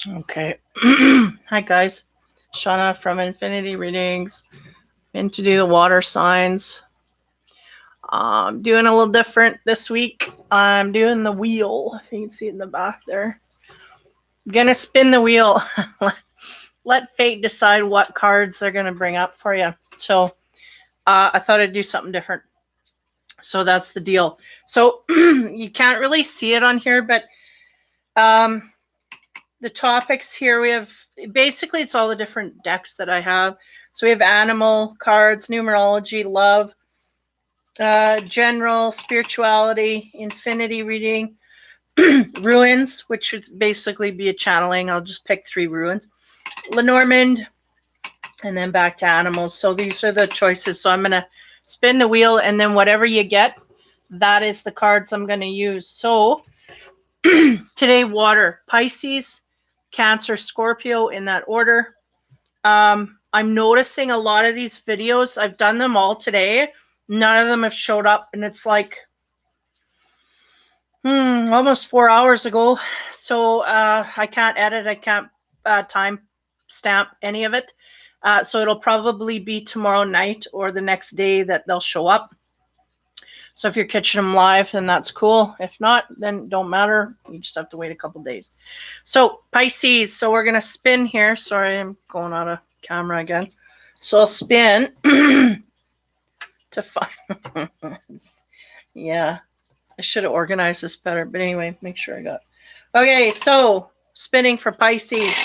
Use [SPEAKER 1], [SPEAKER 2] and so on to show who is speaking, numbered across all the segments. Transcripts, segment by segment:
[SPEAKER 1] Okay. Hi, guys. Shauna from Infinity Readings. In to do the water signs. Doing a little different this week. I'm doing the wheel. If you can see it in the back there. I'm gonna spin the wheel. Let fate decide what cards they're gonna bring up for you. So I thought I'd do something different. So that's the deal. So you can't really see it on here, but the topics here, we have basically it's all the different decks that I have. So we have animal cards, numerology, love, general, spirituality, infinity reading, ruins, which would basically be a channeling. I'll just pick 3 ruins, Lenormand, and then back to animals. So these are the choices. So I'm going to spin the wheel, and then whatever you get, that is the cards I'm going to use. So today, water, Pisces, Cancer, Scorpio, in that order. I'm noticing a lot of these videos, I've done them all today. None of them have showed up, and it's like almost 4 hours ago. So I can't edit, I can't time stamp any of it. So it'll probably be tomorrow night or the next day that they'll show up. So if you're catching them live, then that's cool. If not, then don't matter. You just have to wait a couple days. So Pisces. So we're going to spin here. Sorry, I'm going out of camera again. So I'll spin to find. Yeah, I should have organized this better. But anyway, make sure I got. Okay, so spinning for Pisces.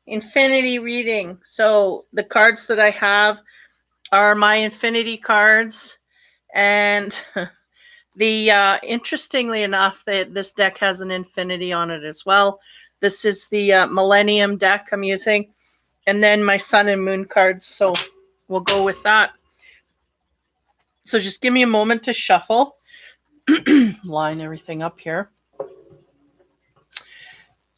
[SPEAKER 1] Infinity reading. So the cards that I have are my infinity cards, and the interestingly enough, this deck has an infinity on it as well. This is the Millennium deck I'm using, and then my sun and moon cards. So we'll go with that. So just give me a moment to shuffle, line everything up here,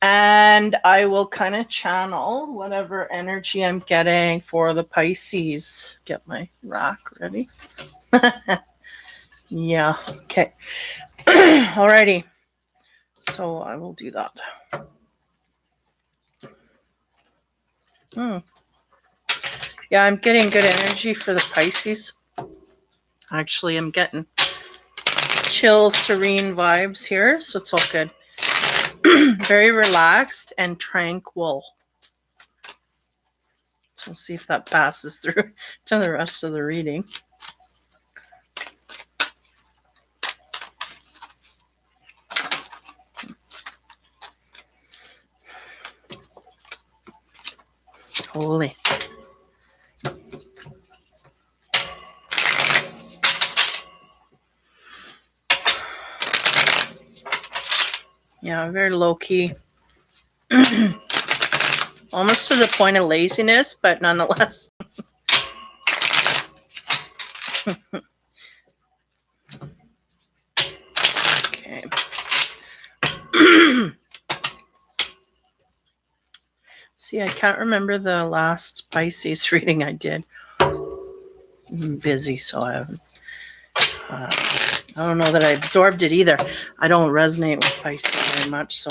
[SPEAKER 1] and I will kind of channel whatever energy I'm getting for the Pisces. Get my rack ready. Yeah, okay. Alrighty. So I will do that. Yeah, I'm getting good energy for the Pisces. Actually, I'm getting chill, serene vibes here, so it's all good. Very relaxed and tranquil. So we'll see if that passes through to the rest of the reading. Holy. Yeah, very low key. Almost to the point of laziness, but nonetheless. Okay. See, I can't remember the last Pisces reading I did. I'm busy, so I haven't. I don't know that I absorbed it either. I don't resonate with Pisces very much, so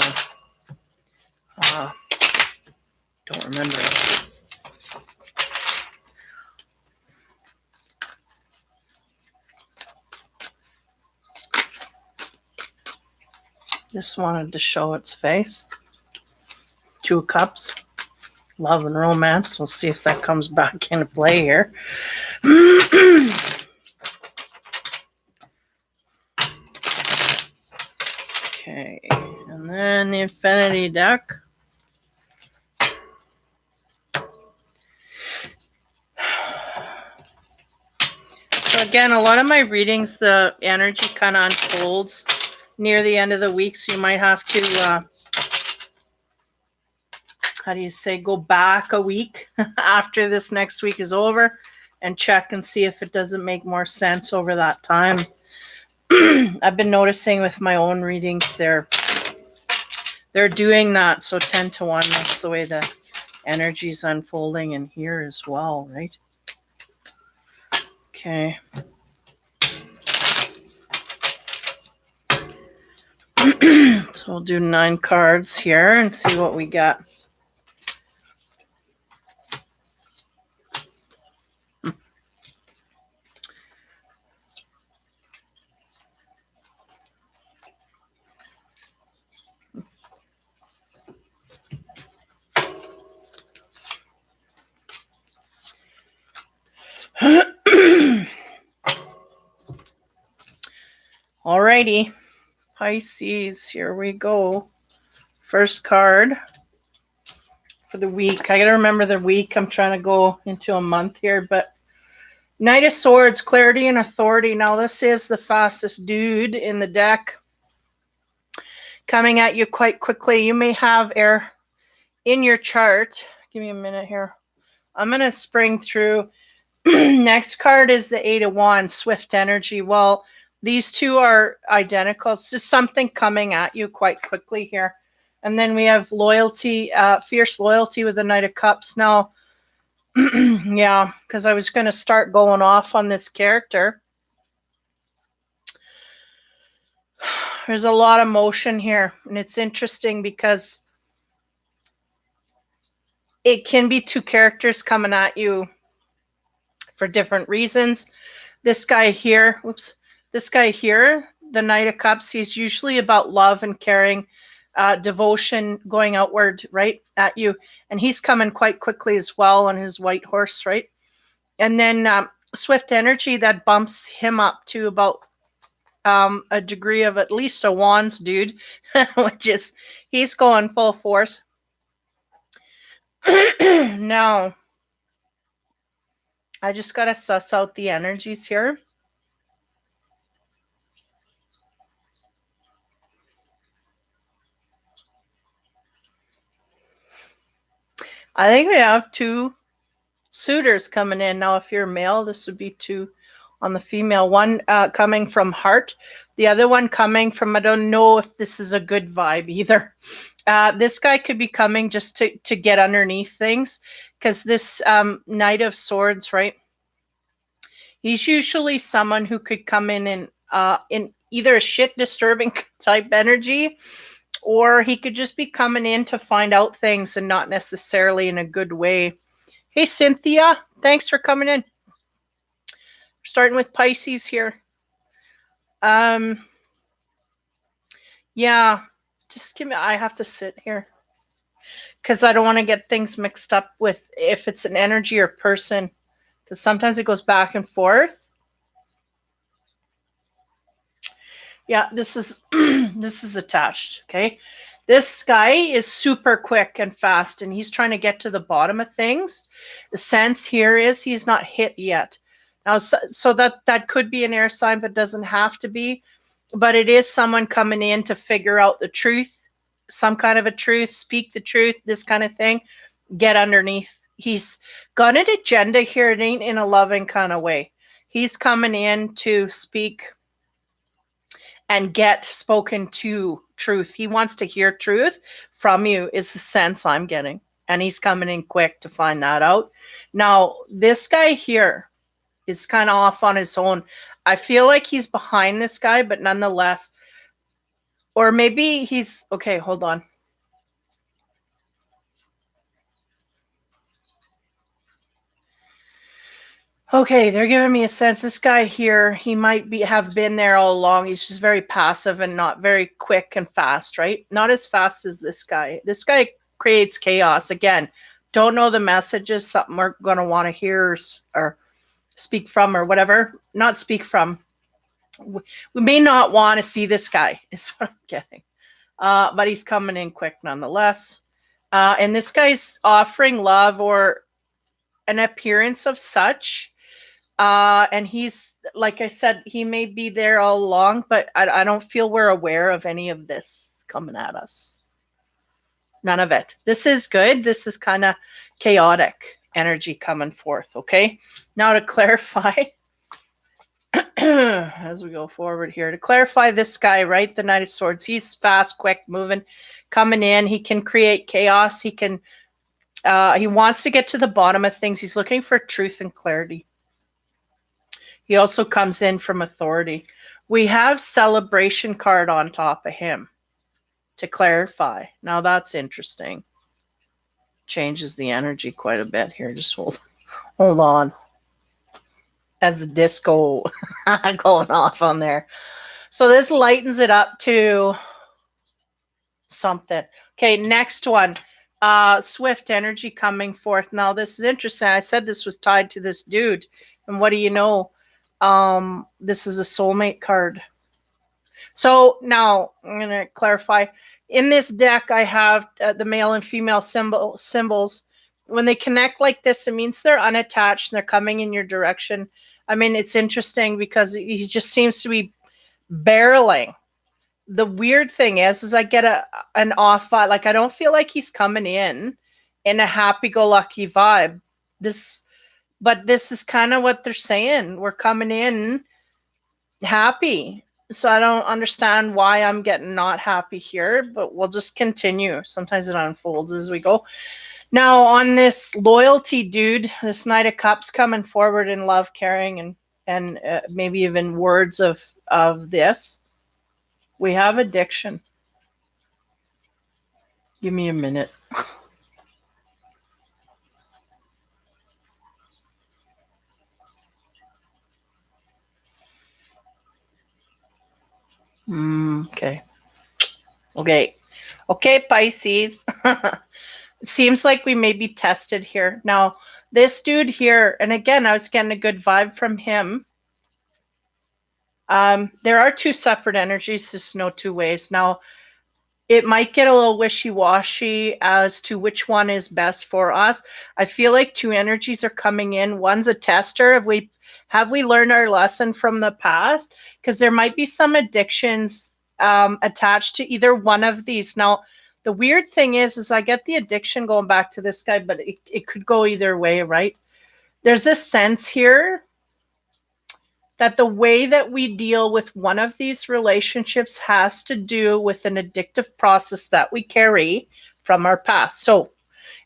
[SPEAKER 1] don't remember it. Just wanted to show its face. 2 of Cups. Love and romance. We'll see if that comes back into play here. Okay, and then the infinity deck. So again, a lot of my readings, the energy kind of unfolds near the end of the week, so you might have to, how do you say, go back a week after this next week is over and check and see if it doesn't make more sense over that time. I've been noticing with my own readings, they're doing that. So 10 to 1, that's the way the energy is unfolding in here as well, right? Okay. So we'll do 9 cards here and see what we got. Alrighty, Pisces, here we go. First card for the week. I gotta remember the week. I'm trying to go into a month here, but Knight of Swords, clarity and authority. Now this is the fastest dude in the deck, coming at you quite quickly. You may have air in your chart. Give me a minute here. I'm gonna spring through. Next card is the 8 of Wands, swift energy. Well, these two are identical. It's just something coming at you quite quickly here. And then we have loyalty, fierce loyalty with the Knight of Cups. Now, yeah, because I was going to start going off on this character. There's a lot of motion here. And it's interesting because it can be two characters coming at you for different reasons. This guy here, this guy here, the Knight of Cups, he's usually about love and caring, devotion, going outward, right, at you. And he's coming quite quickly as well on his white horse, right? And then swift energy, that bumps him up to about a degree of at least a Wands dude, which is, he's going full force. Now, I just got to suss out the energies here. I think we have 2 suitors coming in. Now, if you're male, this would be 2 on the female. One coming from heart. The other one coming from, I don't know if this is a good vibe either. This guy could be coming just to get underneath things. Because this Knight of Swords, right? He's usually someone who could come in either a shit disturbing type energy, or he could just be coming in to find out things and not necessarily in a good way. Hey, Cynthia, thanks for coming in. We're starting with Pisces here. Yeah, just give me, I have to sit here because I don't want to get things mixed up with if it's an energy or person, because sometimes it goes back and forth. Yeah, this is this is attached, okay? This guy is super quick and fast, and he's trying to get to the bottom of things. The sense here is he's not hit yet. Now, so that could be an air sign, but doesn't have to be. But it is someone coming in to figure out the truth, some kind of a truth, speak the truth, this kind of thing, get underneath. He's got an agenda here. It ain't in a loving kind of way. He's coming in to speak and get spoken to truth. He wants to hear truth from you, is the sense I'm getting. And he's coming in quick to find that out. Now, this guy here is kind of off on his own. I feel like he's behind this guy, but nonetheless, or maybe he's, okay, hold on. Okay, they're giving me a sense. This guy here, he might have been there all along. He's just very passive and not very quick and fast, right? Not as fast as this guy. This guy creates chaos. Again, don't know the messages, something we're going to want to hear or speak from or whatever. Not speak from. We may not want to see this guy, is what I'm getting. But he's coming in quick nonetheless. And this guy's offering love or an appearance of such. And he's, like I said, he may be there all along, but I don't feel we're aware of any of this coming at us. None of it. This is good. This is kind of chaotic energy coming forth, okay? Now to clarify, as we go forward here, to clarify this guy, right, the Knight of Swords, he's fast, quick, moving, coming in. He can create chaos. He can, he wants to get to the bottom of things. He's looking for truth and clarity. He also comes in from authority. We have celebration card on top of him. to clarify. Now that's interesting. Changes the energy quite a bit here. Just hold on. As disco going off on there. So this lightens it up to something. Okay, next one. Swift energy coming forth. Now this is interesting. I said this was tied to this dude. And what do you know? This is a soulmate card. So now I'm going to clarify. In this deck, I have the male and female symbols. When they connect like this, it means they're unattached and they're coming in your direction. I mean, it's interesting because he just seems to be barreling. The weird thing is I get an off vibe. Like, I don't feel like he's coming in a happy-go-lucky vibe. But this is kind of what they're saying. We're coming in happy. So I don't understand why I'm getting not happy here, but we'll just continue. Sometimes it unfolds as we go. Now, on this loyalty dude, this Knight of Cups coming forward in love, caring, and maybe even words of this. We have addiction. Give me a minute. Okay, Pisces. It seems like we may be tested here. Now, this dude here, and again, I was getting a good vibe from him. There are two separate energies. There's no two ways. Now, it might get a little wishy-washy as to which one is best for us. I feel like two energies are coming in. One's a tester. Have we learned our lesson from the past? Because there might be some addictions attached to either one of these. Now, the weird thing is I get the addiction going back to this guy, but it could go either way, right? There's this sense here that the way that we deal with one of these relationships has to do with an addictive process that we carry from our past. So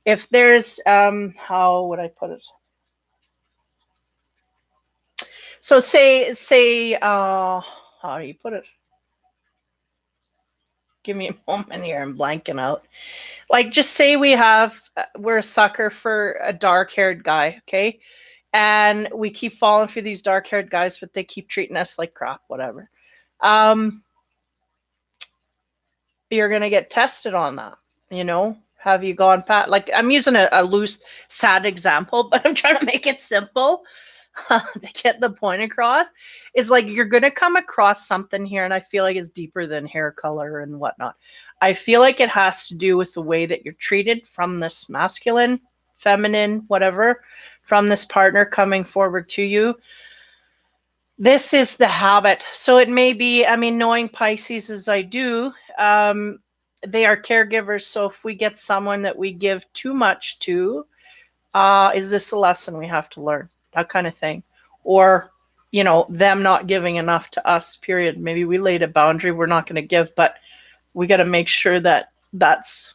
[SPEAKER 1] if there's, how would I put it? So say, how do you put it? Give me a moment here. I'm blanking out. Like, just say we're a sucker for a dark-haired guy, okay? And we keep falling for these dark-haired guys, but they keep treating us like crap, whatever. You're going to get tested on that, you know? Have you gone past? Like, I'm using a loose, sad example, but I'm trying to make it simple to get the point across. Is like, you're going to come across something here, and I feel like it's deeper than hair color and whatnot. I feel like it has to do with the way that you're treated from this masculine, feminine, whatever, from this partner coming forward to you. This is the habit. So it may be, I mean, knowing Pisces as I do, they are caregivers. So if we get someone that we give too much to, is this a lesson we have to learn? That kind of thing. Or, you know, them not giving enough to us, period. Maybe we laid a boundary we're not going to give, but we got to make sure that that's,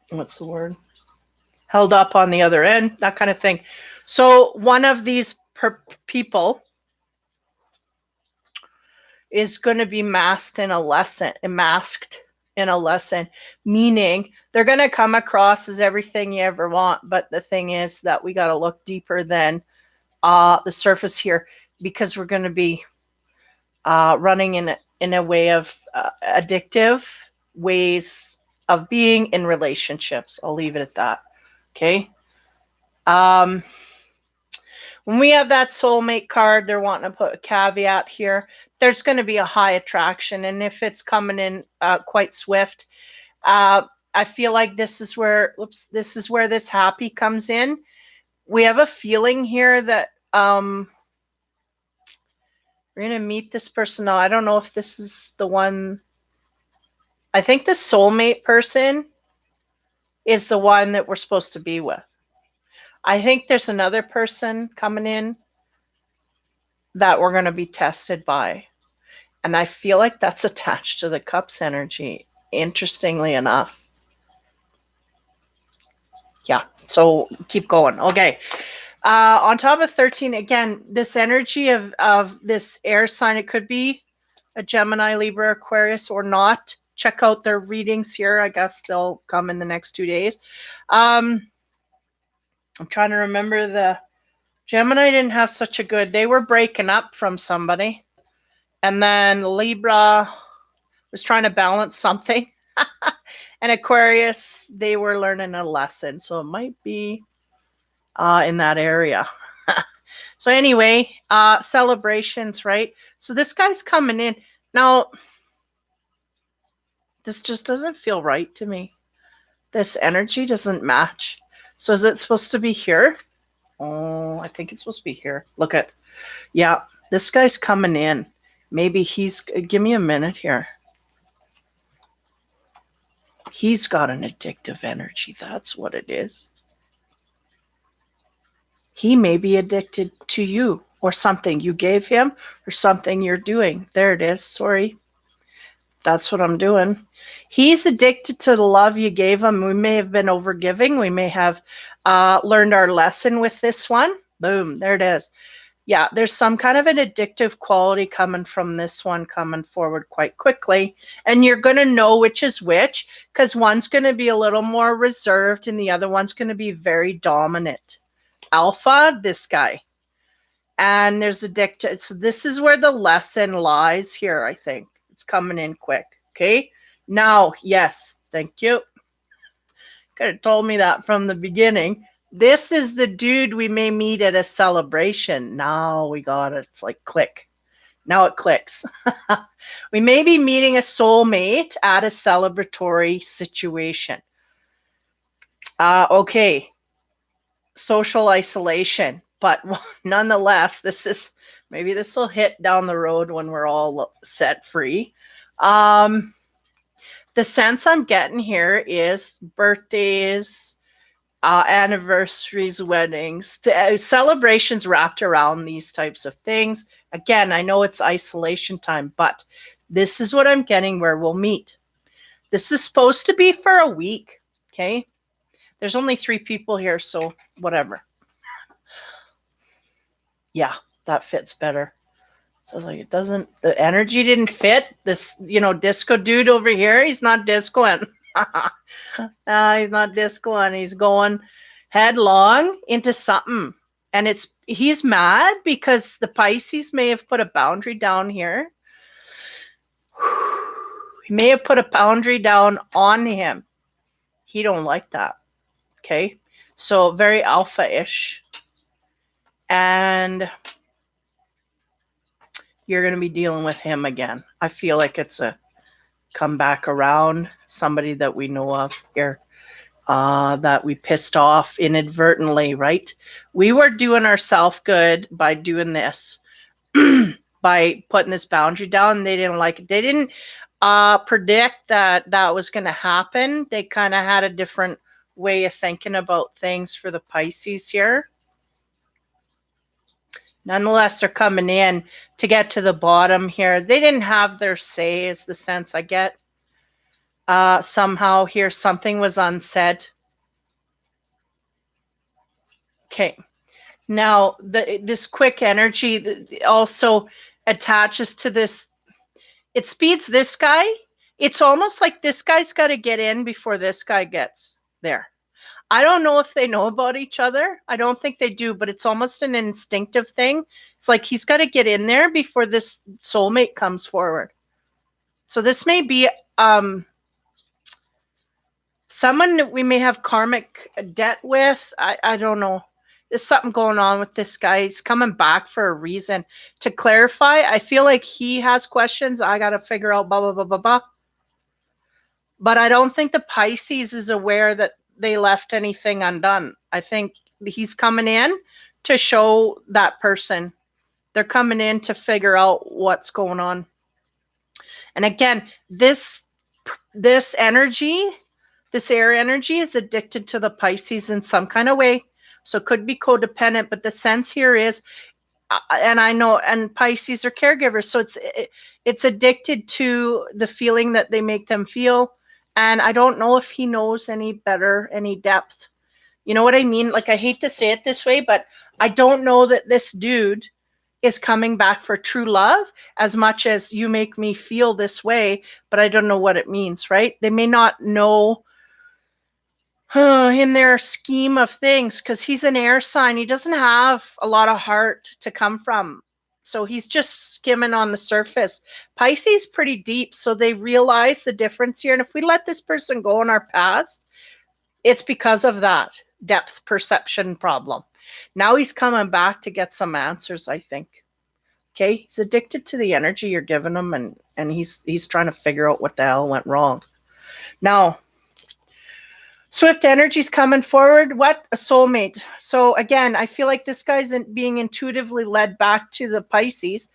[SPEAKER 1] what's the word? Held up on the other end, that kind of thing. So one of these people is going to be masked in a lesson, meaning they're going to come across as everything you ever want. But the thing is that we got to look deeper than the surface here, because we're going to be running in a way of addictive ways of being in relationships. I'll leave it at that. Okay. When we have that soulmate card, they're wanting to put a caveat here. There's going to be a high attraction. And if it's coming in quite swift, I feel like this is where this happy comes in. We have a feeling here that we're going to meet this person. Now, I don't know if this is the one. I think the soulmate person is the one that we're supposed to be with. I think there's another person coming in that we're going to be tested by. And I feel like that's attached to the Cups energy, interestingly enough. Yeah, so keep going. Okay. On top of 13, again, this energy of this air sign, it could be a Gemini, Libra, Aquarius, or not. Check out their readings here. I guess they'll come in the next 2 days. I'm trying to remember, the Gemini didn't have such a good, they were breaking up from somebody. And then Libra was trying to balance something. And Aquarius, they were learning a lesson. So it might be in that area. So anyway, celebrations, right? So this guy's coming in. Now, this just doesn't feel right to me. This energy doesn't match. So is it supposed to be here? Oh, I think it's supposed to be here. Look at, yeah, this guy's coming in. Maybe give me a minute here. He's got an addictive energy. That's what it is. He may be addicted to you or something you gave him or something you're doing. There it is. Sorry. That's what I'm doing. He's addicted to the love you gave him. We may have been overgiving. We may have learned our lesson with this one. Boom. There it is. Yeah, there's some kind of an addictive quality coming from this one, coming forward quite quickly. And you're going to know which is which, because one's going to be a little more reserved and the other one's going to be very dominant. Alpha, this guy. And there's addicted. So this is where the lesson lies here, I think. It's coming in quick. Okay. Now, yes, thank you. Could have told me that from the beginning. This is the dude we may meet at a celebration. Now we got it. It's like click. Now it clicks. We may be meeting a soulmate at a celebratory situation. Okay. Social isolation. But nonetheless, maybe this will hit down the road when we're all set free. The sense I'm getting here is birthdays, anniversaries, weddings, celebrations wrapped around these types of things. Again, I know it's isolation time, but this is what I'm getting where we'll meet. This is supposed to be for a week. Okay. There's only 3 people here, so whatever. Yeah, that fits better. So like the energy didn't fit. This, disco dude over here, he's not discoing. He's not discoing. He's going headlong into something. And he's mad because the Pisces may have put a boundary down here. He may have put a boundary down on him. He don't like that. Okay. So very alpha-ish. And you're going to be dealing with him again. I feel like it's a come back around, somebody that we know of here, that we pissed off inadvertently, right? We were doing ourselves good by doing this, by putting this boundary down. They didn't like it. They didn't predict that was going to happen. They kind of had a different way of thinking about things for the Pisces here. Nonetheless, they're coming in to get to the bottom here. They didn't have their say, is the sense I get. Somehow here, something was unsaid. Okay. Now, this quick energy also attaches to this. It speeds this guy. It's almost like this guy's got to get in before this guy gets there. I don't know if they know about each other. I don't think they do, but it's almost an instinctive thing. It's like he's got to get in there before this soulmate comes forward. So this may be someone that we may have karmic debt with. I don't know. There's something going on with this guy. He's coming back for a reason. To clarify, I feel like he has questions. I got to figure out blah, blah, blah, blah, blah. But I don't think the Pisces is aware that they left anything undone. I think he's coming in to show that person. They're coming in to figure out what's going on. And again, this energy, this air energy is addicted to the Pisces in some kind of way. So it could be codependent, but the sense here is, and I know, and Pisces are caregivers. So it's addicted to the feeling that they make them feel. And I don't know if he knows any better, any depth. You know what I mean? Like, I hate to say it this way, but I don't know that this dude is coming back for true love as much as you make me feel this way, but I don't know what it means, right? They may not know in their scheme of things, because he's an air sign. He doesn't have a lot of heart to come from. So he's just skimming on the surface. Pisces pretty deep, so they realize the difference here. And if we let this person go in our past, it's because of that depth perception problem. Now he's coming back to get some answers, I think. Okay, he's addicted to the energy you're giving him, and he's trying to figure out what the hell went wrong. Now, Swift energy's coming forward. What? A soulmate. So again, I feel like this guy's being intuitively led back to the Pisces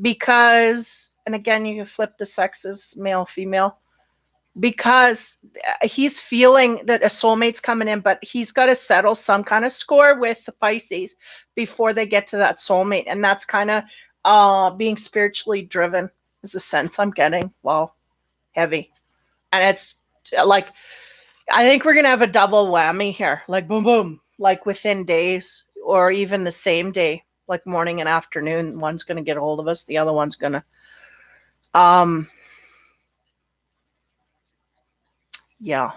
[SPEAKER 1] because, and again, you can flip the sexes, male, female, because he's feeling that a soulmate's coming in, but he's got to settle some kind of score with the Pisces before they get to that soulmate. And that's kind of being spiritually driven is the sense I'm getting. Wow, heavy. And it's like, I think we're going to have a double whammy here, like boom, boom, like within days or even the same day, like morning and afternoon. One's going to get a hold of us. The other one's going to, yeah.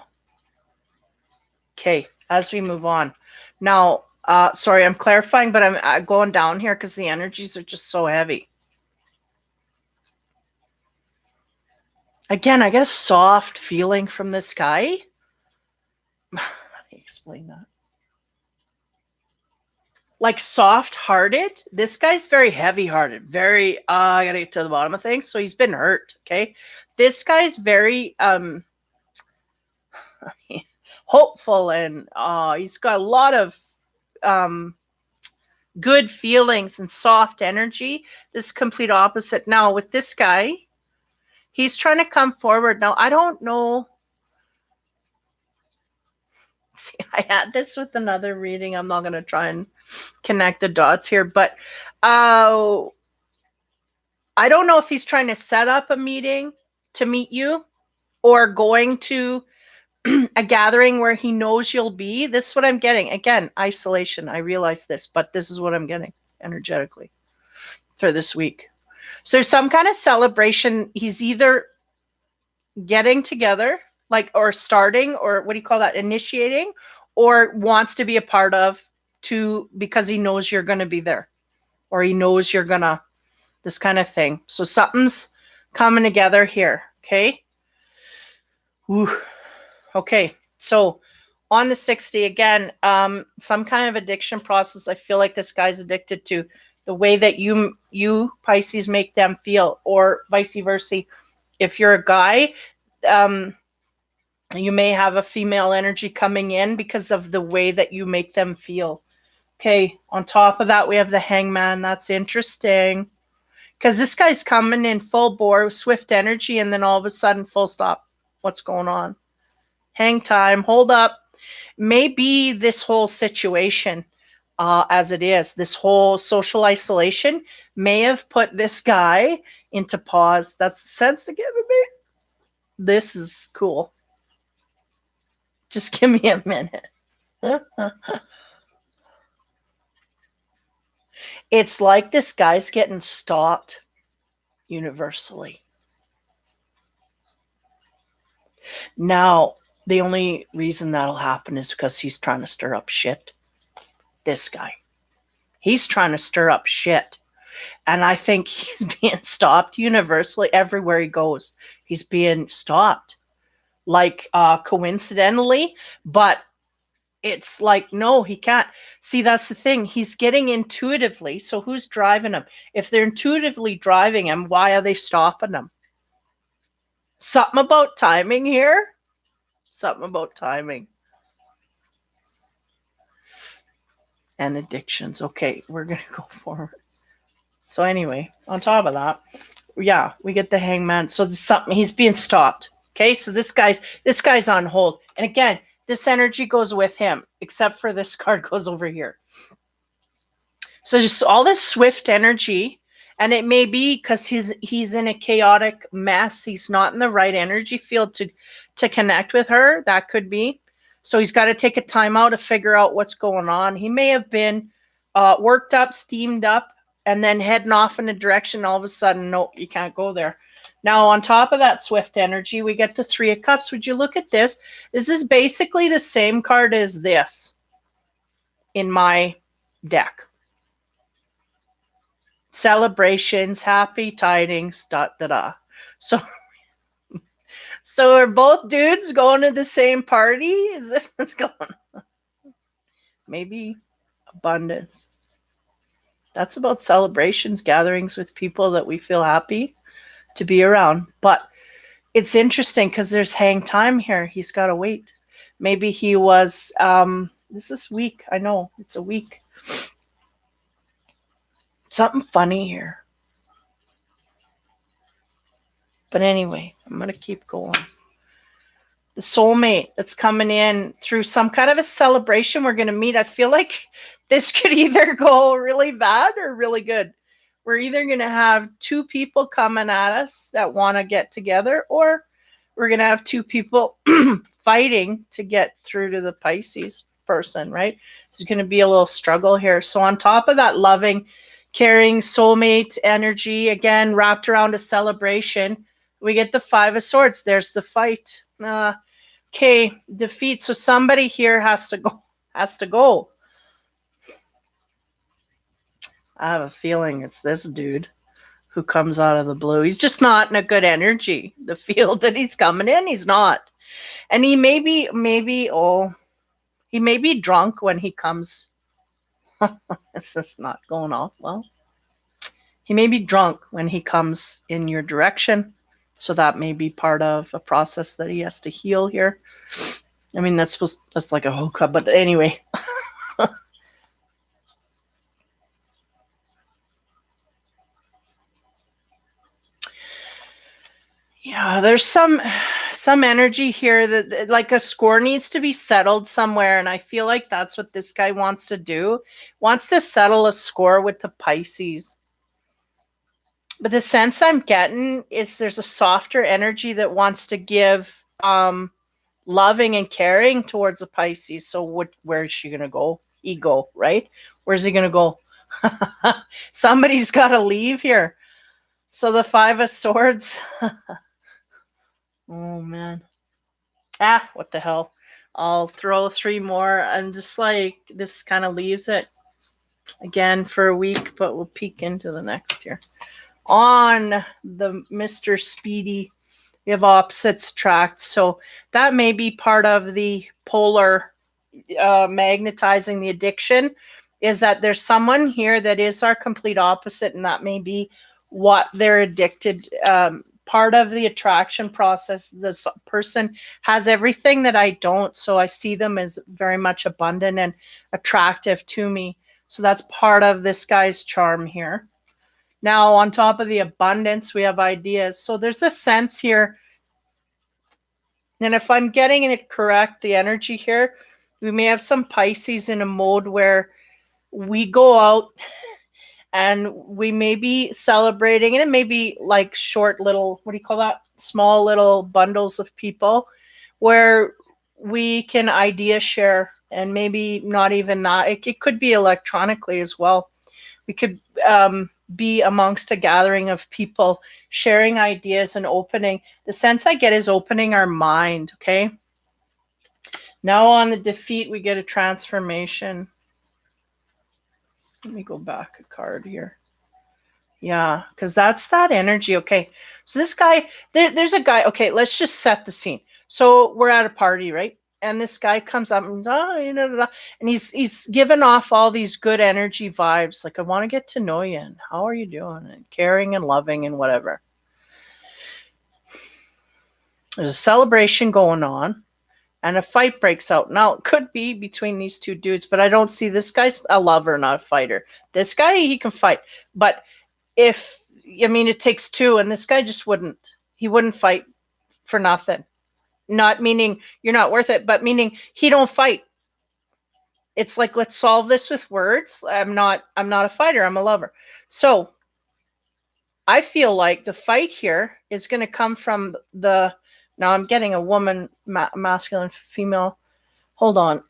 [SPEAKER 1] Okay, as we move on. Now, sorry, I'm clarifying, but I'm going down here because the energies are just so heavy. Again, I get a soft feeling from this guy. How do you explain that? Like soft-hearted. This guy's very heavy-hearted. Very, I gotta get to the bottom of things. So he's been hurt, okay? This guy's very hopeful, and he's got a lot of good feelings and soft energy. This is complete opposite. Now, with this guy, he's trying to come forward. Now, I don't know. See, I had this with another reading. I'm not going to try and connect the dots here, but I don't know if he's trying to set up a meeting to meet you or going to a gathering where he knows you'll be. This is what I'm getting. Again, isolation. I realize this, but this is what I'm getting energetically for this week. So there's some kind of celebration. He's either getting together, like, or starting, or what do you call that? Initiating, or wants to be a part of because he knows you're going to be there, or he knows you're going to, this kind of thing. So something's coming together here. Okay. Whew. Okay. So on the 60 again, some kind of addiction process. I feel like this guy's addicted to the way that you Pisces make them feel, or vice versa. If you're a guy, you may have a female energy coming in because of the way that you make them feel. Okay, on top of that, we have the Hangman. That's interesting because this guy's coming in full bore, swift energy, and then all of a sudden, full stop. What's going on? Hang time, hold up. Maybe this whole situation, as it is, this whole social isolation may have put this guy into pause. That's the sense of giving me. This is cool. Just give me a minute. It's like this guy's getting stopped universally. Now, the only reason that'll happen is because he's trying to stir up shit. This guy. He's trying to stir up shit. And I think he's being stopped universally everywhere he goes. He's being stopped. Like coincidentally, but it's like, no, he can't. See, that's the thing. He's getting intuitively. So who's driving him? If they're intuitively driving him, why are they stopping him? Something about timing here. Something about timing. And addictions. Okay, we're going to go forward. So anyway, on top of that, yeah, we get the Hangman. So something, he's being stopped. Okay, so this guy's on hold. And again, this energy goes with him, except for this card goes over here. So just all this swift energy, and it may be because he's in a chaotic mess. He's not in the right energy field to connect with her. That could be. So he's got to take a time out to figure out what's going on. He may have been worked up, steamed up, and then heading off in a direction. All of a sudden, nope, you can't go there. Now, on top of that swift energy, we get the Three of Cups. Would you look at this? This is basically the same card as this in my deck. Celebrations, happy tidings, dot, da, da. So are both dudes going to the same party? Is this what's going on? Maybe abundance. That's about celebrations, gatherings with people that we feel happy to be around. But it's interesting because there's hang time here. He's got to wait. Maybe he was, this is weak. I know it's a week. Something funny here. But anyway, I'm going to keep going. The soulmate that's coming in through some kind of a celebration we're going to meet. I feel like this could either go really bad or really good. We're either going to have two people coming at us that want to get together, or we're going to have two people fighting to get through to the Pisces person, right? There's going to be a little struggle here. So on top of that loving, caring soulmate energy, again, wrapped around a celebration, we get the Five of Swords. There's the fight. Okay, defeat. So somebody here has to go. I have a feeling it's this dude who comes out of the blue. He's just not in a good energy. The field that he's coming in, he's not. And he may be drunk when he comes. This is not going off well. He may be drunk when he comes in your direction. So that may be part of a process that he has to heal here. I mean, that's like a hookup, but anyway. Yeah, there's some energy here that like a score needs to be settled somewhere, and I feel like that's what this guy wants to do. Wants to settle a score with the Pisces. But the sense I'm getting is there's a softer energy that wants to give loving and caring towards the Pisces. So where is she going to go? Ego, right? Where's he going to go? Somebody's got to leave here. So the Five of Swords. Oh, man. What the hell? I'll throw three more, and just like this kind of leaves it again for a week, but we'll peek into the next year. On the Mr. Speedy, we have opposites tracked. So that may be part of the polar magnetizing the addiction, is that there's someone here that is our complete opposite, and that may be what they're addicted. Part of the attraction process, this person has everything that I don't, so I see them as very much abundant and attractive to me. So that's part of this guy's charm here. Now, on top of the abundance, we have ideas. So there's a sense here, and if I'm getting it correct, the energy here, we may have some Pisces in a mode where we go out and we may be celebrating, and it may be like short little, what do you call that? Small little bundles of people where we can idea share, and maybe not even that. It could be electronically as well. We could be amongst a gathering of people sharing ideas and opening. The sense I get is opening our mind, okay? Now on the defeat, we get a transformation. Let me go back a card here. Yeah, because that's that energy. Okay, so this guy, there's a guy. Okay, let's just set the scene. So we're at a party, right? And this guy comes up and and he's giving off all these good energy vibes. Like, I want to get to know you, and how are you doing, and caring and loving and whatever. There's a celebration going on, and a fight breaks out. Now, it could be between these two dudes, but I don't see this guy's a lover, not a fighter. This guy, he can fight. But it takes two, and this guy just wouldn't. He wouldn't fight for nothing. Not meaning you're not worth it, but meaning he don't fight. It's like, let's solve this with words. I'm not a fighter. I'm a lover. So I feel like the fight here is going to come from the. Now I'm getting a woman, masculine, female. Hold on.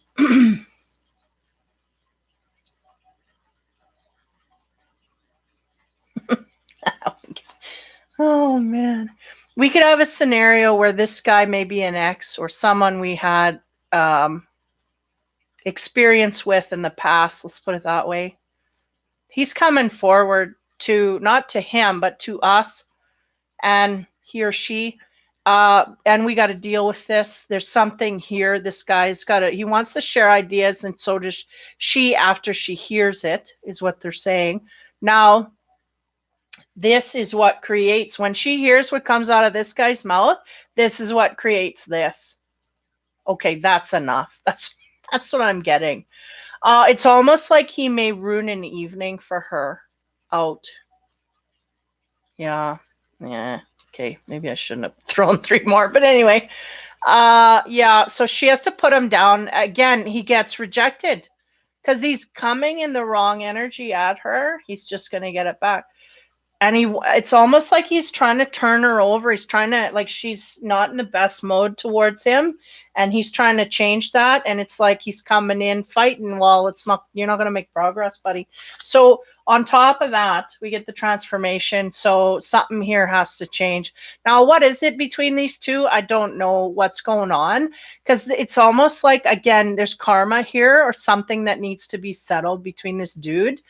[SPEAKER 1] man. We could have a scenario where this guy may be an ex or someone we had experience with in the past. Let's put it that way. He's coming forward to, not to him, but to us, and he or she. And we got to deal with this. There's something here. This guy's he wants to share ideas, and so does she after she hears it, is what they're saying. Now, this is what creates, when she hears what comes out of this guy's mouth, this is what creates this. Okay, that's enough. That's what I'm getting. It's almost like he may ruin an evening for her out. Yeah. Okay, maybe I shouldn't have thrown 3 more, but anyway. Yeah, so she has to put him down. Again, he gets rejected because he's coming in the wrong energy at her. He's just going to get it back. And it's almost like he's trying to turn her over. He's trying to, like, she's not in the best mode towards him, and he's trying to change that. And it's like he's coming in fighting. Well, you're not going to make progress, buddy. So on top of that, we get the transformation. So something here has to change. Now, what is it between these two? I don't know what's going on, because it's almost like, again, there's karma here or something that needs to be settled between this dude.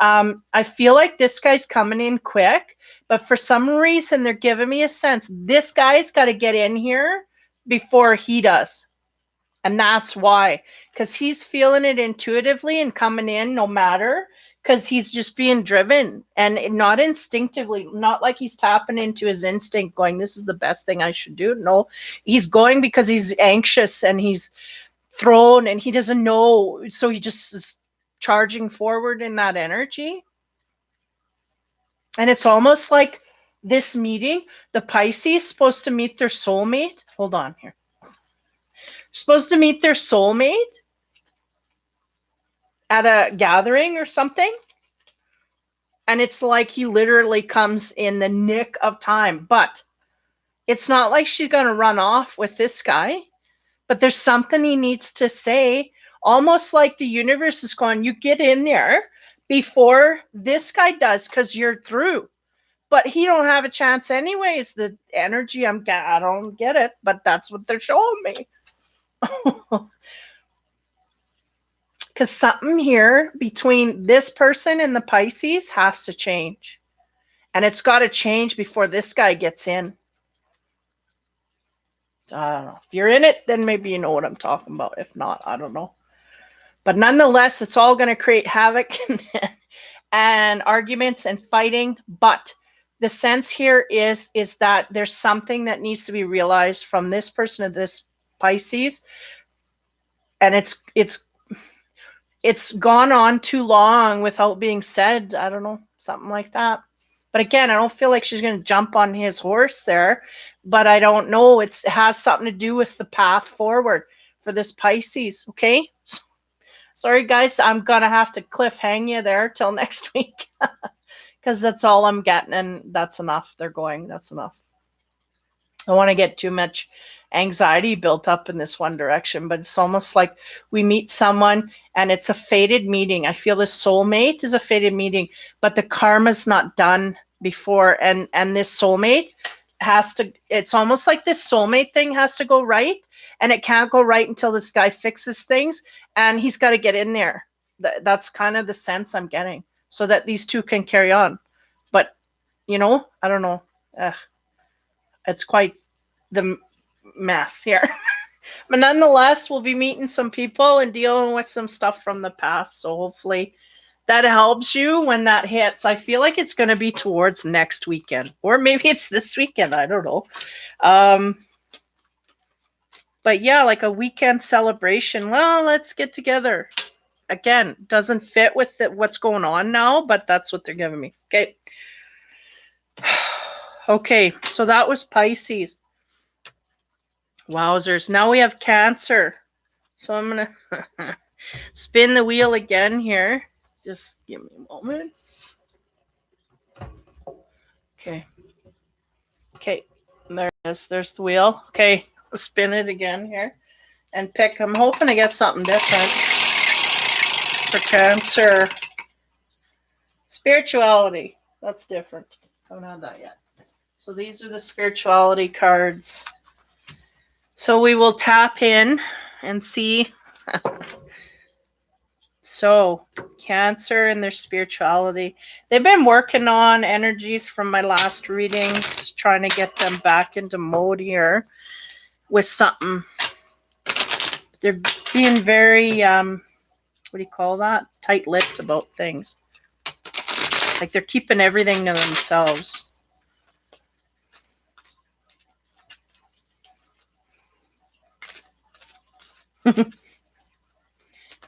[SPEAKER 1] I feel like this guy's coming in quick, but for some reason they're giving me a sense this guy's got to get in here before he does. And that's why, because he's feeling it intuitively and coming in no matter, because he's just being driven and not instinctively, not like he's tapping into his instinct going, this is the best thing I should do. No, he's going because he's anxious and he's thrown and he doesn't know. So he just is charging forward in that energy. And it's almost like this meeting, the Pisces supposed to meet their soulmate. Hold on here. Supposed to meet their soulmate at a gathering or something. And it's like he literally comes in the nick of time. But it's not like she's going to run off with this guy. But there's something he needs to say. Almost like the universe is going, you get in there before this guy does, because you're through. But he don't have a chance anyways. The energy, I don't get it, but that's what they're showing me. Because something here between this person and the Pisces has to change. And it's got to change before this guy gets in. I don't know. If you're in it, then maybe you know what I'm talking about. If not, I don't know. But nonetheless, it's all going to create havoc and arguments and fighting. But the sense here is that there's something that needs to be realized from this person of this Pisces. And it's gone on too long without being said. I don't know, something like that. But again, I don't feel like she's going to jump on his horse there. But I don't know. It has something to do with the path forward for this Pisces. Okay. Sorry, guys. I'm going to have to cliffhang you there till next week. Because that's all I'm getting. And that's enough. They're going. That's enough. I don't want to get too much anxiety built up in this one direction. But it's almost like we meet someone and it's a fated meeting. I feel this soulmate is a fated meeting. But the karma's not done before. And this soulmate has to, it's almost like this soulmate thing has to go right, and it can't go right until this guy fixes things, and he's got to get in there. That's kind of the sense I'm getting, so that these two can carry on. But I don't know. It's quite the mess here. But nonetheless, we'll be meeting some people and dealing with some stuff from the past, so hopefully that helps you when that hits. I feel like it's going to be towards next weekend, or maybe it's this weekend. I don't know. But yeah, like a weekend celebration. Well, let's get together. Again, doesn't fit with what's going on now, but that's what they're giving me. Okay. Okay, so that was Pisces. Wowzers. Now we have Cancer. So I'm going to spin the wheel again here. Just give me moments. Okay. Okay. There it is. There's the wheel. Okay. I'll spin it again here and pick. I'm hoping to get something different for Cancer. Spirituality. That's different. Haven't had that yet. So these are the spirituality cards. So we will tap in and see. So Cancer and their spirituality. They've been working on energies from my last readings, trying to get them back into mode here with something. They're being very, what do you call that? Tight-lipped about things. Like they're keeping everything to themselves.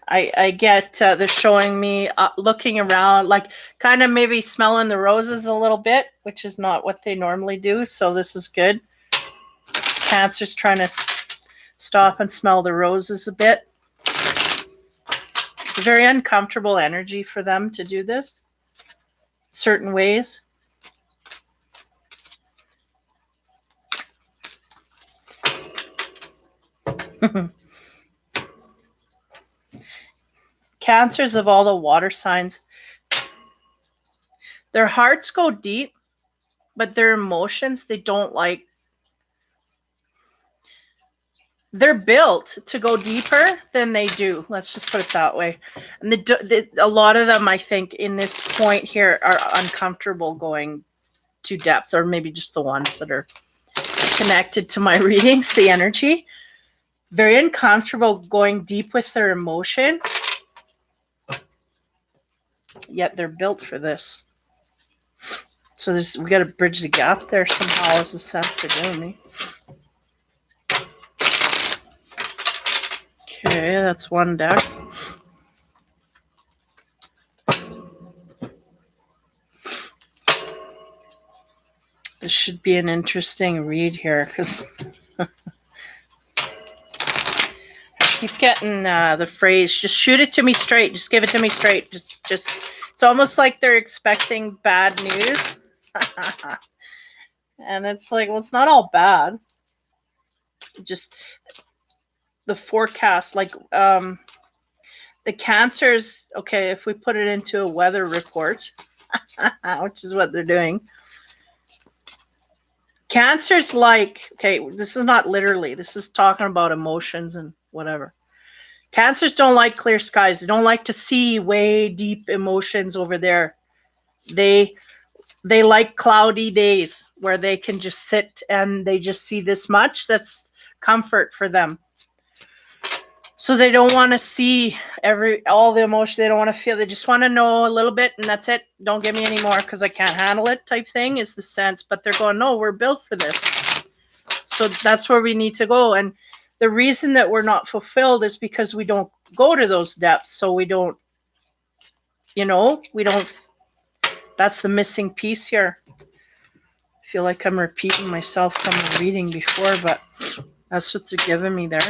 [SPEAKER 1] I get they're showing me looking around, like kind of maybe smelling the roses a little bit, which is not what they normally do. So this is good. Cancer's trying to stop and smell the roses a bit. It's a very uncomfortable energy for them to do this certain ways. Cancers of all the water signs, their hearts go deep, but their emotions, they don't like. They're built to go deeper than they do. Let's just put it that way. And a lot of them, I think, in this point here are uncomfortable going to depth, or maybe just the ones that are connected to my readings, the energy. Very uncomfortable going deep with their emotions. Yet they're built for this. So we got to bridge the gap there somehow, is the sense they're doing me. Okay, that's one deck. This should be an interesting read here, because I keep getting the phrase, just shoot it to me straight, just give it to me straight. Just it's almost like they're expecting bad news. And it's like, well, it's not all bad. Just the forecast, like the Cancers, okay, if we put it into a weather report, which is what they're doing. Cancers like, okay, this is not literally, this is talking about emotions and whatever. Cancers don't like clear skies. They don't like to see way deep emotions over there. They like cloudy days where they can just sit and they just see this much. That's comfort for them. So they don't want to see all the emotion. They don't want to feel. They just want to know a little bit, and that's it. Don't give me any more because I can't handle it type thing is the sense. But they're going, no, we're built for this. So that's where we need to go. And the reason that we're not fulfilled is because we don't go to those depths. So we don't, that's the missing piece here. I feel like I'm repeating myself from the reading before, but that's what they're giving me there.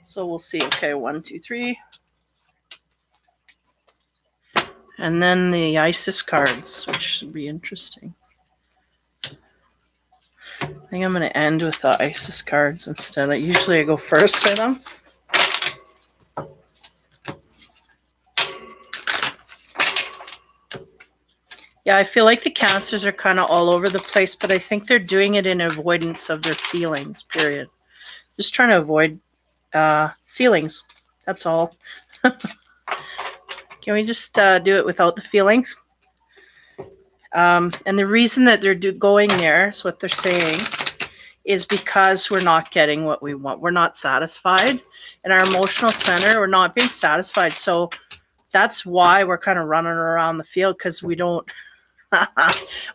[SPEAKER 1] So we'll see. Okay, 1, 2, 3. And then the Isis cards, which should be interesting. I think I'm going to end with the Isis cards instead. Usually I go first with them. Yeah, I feel like the Cancers are kind of all over the place, but I think they're doing it in avoidance of their feelings, period. Just trying to avoid feelings. That's all. Can we just do it without the feelings? And the reason that they're going there, is what they're saying, is because we're not getting what we want. We're not satisfied. In our emotional center, we're not being satisfied. So that's why we're kind of running around the field, because we don't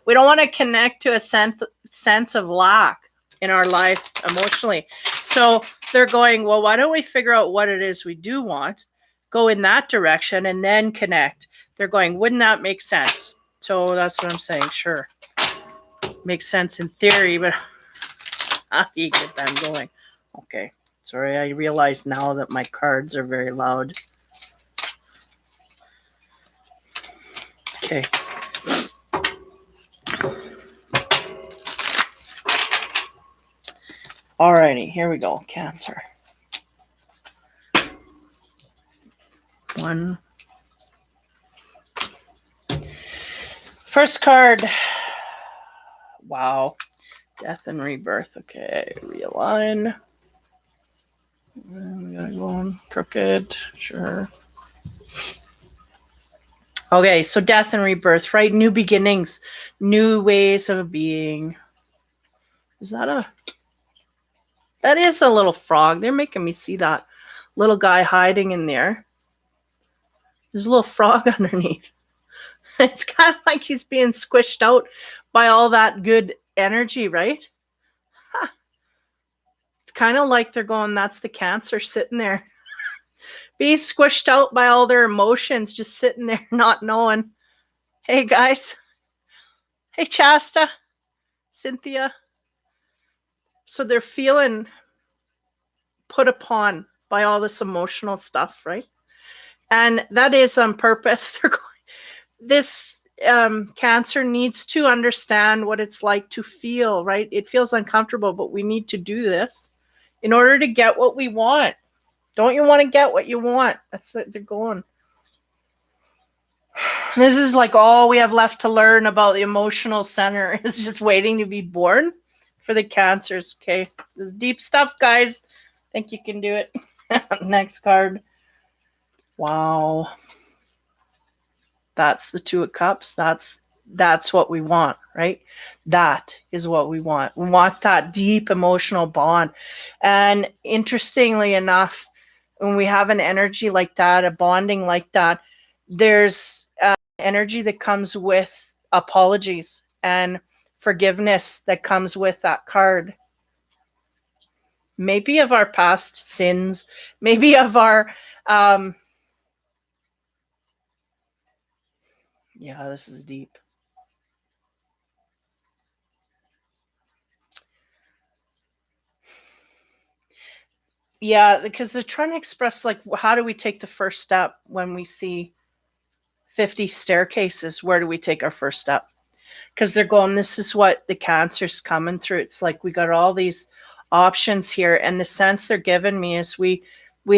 [SPEAKER 1] want to connect to a sense of lack in our life emotionally. So they're going, well, why don't we figure out what it is we do want, go in that direction, and then connect. They're going, wouldn't that make sense? So that's what I'm saying. Sure. Makes sense in theory, but how do you get them going? Okay. Sorry, I realize now that my cards are very loud. Okay. Alrighty, here we go. Cancer. 1. First card, Wow. Death and rebirth. Okay, realign. I'm gonna go on crooked. Sure. Okay, so death and rebirth, right? New beginnings, new ways of being. Is that a... That is a little frog. They're making me see that little guy hiding in there. There's a little frog underneath. It's kind of like he's being squished out by all that good energy, right? Huh. It's kind of like they're going, that's the Cancer sitting there. Being squished out by all their emotions, just sitting there not knowing. Hey, guys. Hey, Shasta. Cynthia. So they're feeling put upon by all this emotional stuff, right? And that is on purpose. They're going, this Cancer needs to understand what it's like to feel, right? It feels uncomfortable, but we need to do this in order to get what we want. Don't you want to get what you want? That's what they're going. This is like all we have left to learn about the emotional center is just waiting to be born for the Cancers. Okay, this is deep stuff, guys. Think you can do it. Next card. Wow. That's the Two of Cups. That's what we want, right? That is what we want. We want that deep emotional bond. And interestingly enough, when we have an energy like that, a bonding like that, there's energy that comes with apologies and forgiveness that comes with that card. Maybe of our past sins, maybe of our yeah, this is deep. Yeah, because they're trying to express, like, how do we take the first step when we see 50 staircases? Where do we take our first step? Because they're going, this is what the Cancer's coming through. It's like we got all these options here. And the sense they're giving me is we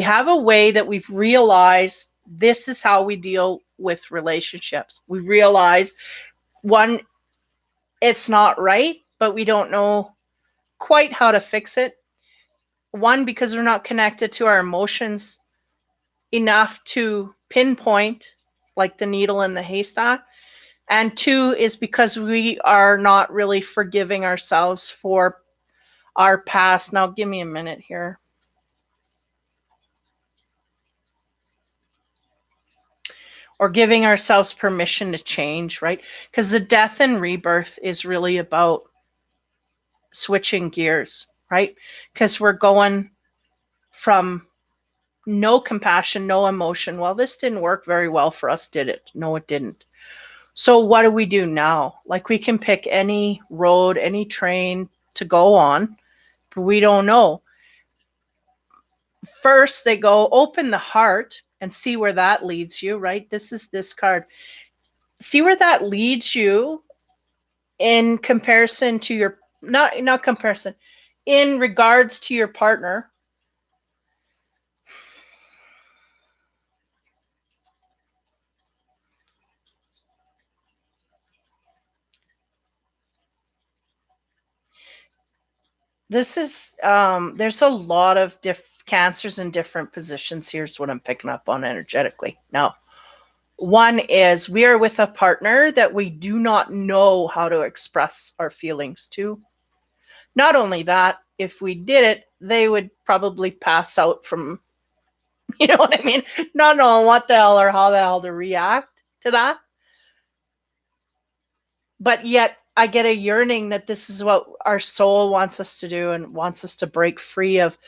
[SPEAKER 1] have a way that we've realized this is how we deal with relationships. We realize, one, it's not right, but we don't know quite how to fix it. One, because we're not connected to our emotions enough to pinpoint, like the needle in the haystack. And two is because we are not really forgiving ourselves for our past. Now, give me a minute here. Or giving ourselves permission to change, right? Because the death and rebirth is really about switching gears, right? Because we're going from no compassion, no emotion. Well, this didn't work very well for us, did it? No, it didn't. So what do we do now? Like, we can pick any road, any train to go on, but we don't know. First, they go, open the heart and see where that leads you, right? This is this card. See where that leads you in comparison to your, not comparison, in regards to your partner. This is, there's a lot of Cancers in different positions. Here's what I'm picking up on energetically. Now, one is we are with a partner that we do not know how to express our feelings to. Not only that, if we did it, they would probably pass out from, you know what I mean? Not knowing what the hell or how the hell to react to that. But yet I get a yearning that this is what our soul wants us to do and wants us to break free of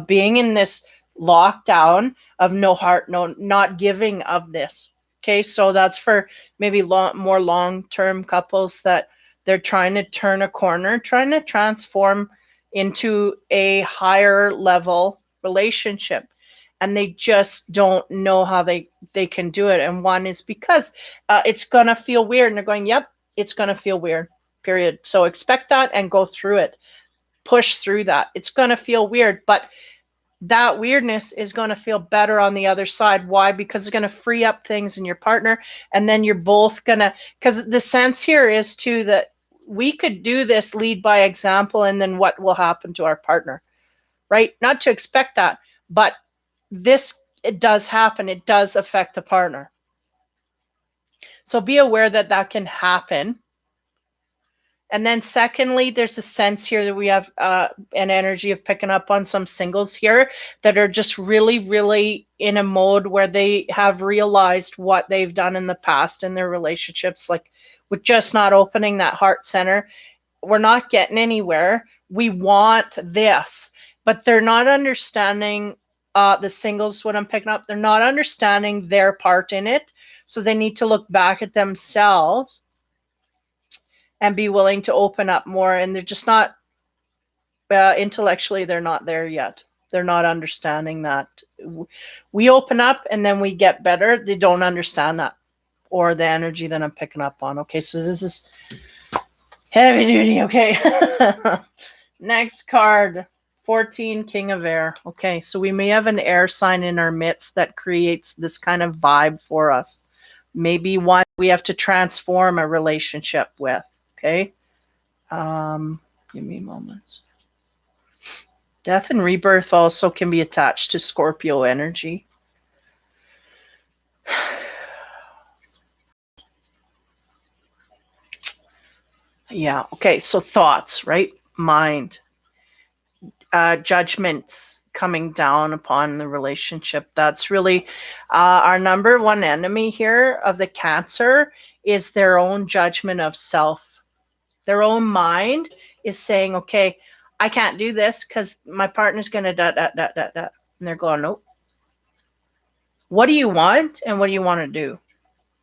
[SPEAKER 1] being in this lockdown of no heart, no, not giving of this. Okay, so that's for maybe more long-term couples that they're trying to turn a corner, trying to transform into a higher level relationship. And they just don't know how they can do it. And one is because it's going to feel weird. And they're going, yep, it's going to feel weird, period. So expect that and go through it. Push through that. It's going to feel weird, but that weirdness is going to feel better on the other side. Why? Because it's going to free up things in your partner. And then you're both going to, because the sense here is too that we could do this lead by example, and then what will happen to our partner, right? Not to expect that, but this, it does happen. It does affect the partner. So be aware that that can happen. And then secondly, there's a sense here that we have an energy of picking up on some singles here that are just really, really in a mode where they have realized what they've done in the past in their relationships, like with just not opening that heart center. We're not getting anywhere. We want this, but they're not understanding the singles, what I'm picking up. They're not understanding their part in it. So they need to look back at themselves and be willing to open up more. And they're just not, intellectually, they're not there yet. They're not understanding that. We open up and then we get better. They don't understand that, or the energy that I'm picking up on. Okay, so this is heavy duty. Okay. Next card, 14, King of Air. Okay, so we may have an air sign in our midst that creates this kind of vibe for us. Maybe one we have to transform a relationship with. Okay. Give me moments. Death and rebirth also can be attached to Scorpio energy. Yeah. Okay. So thoughts, right? Mind, judgments coming down upon the relationship. That's really our number one enemy here of the Cancer is their own judgment of self. Their own mind is saying, okay, I can't do this because my partner's going to da. And they're going, nope. What do you want and what do you want to do?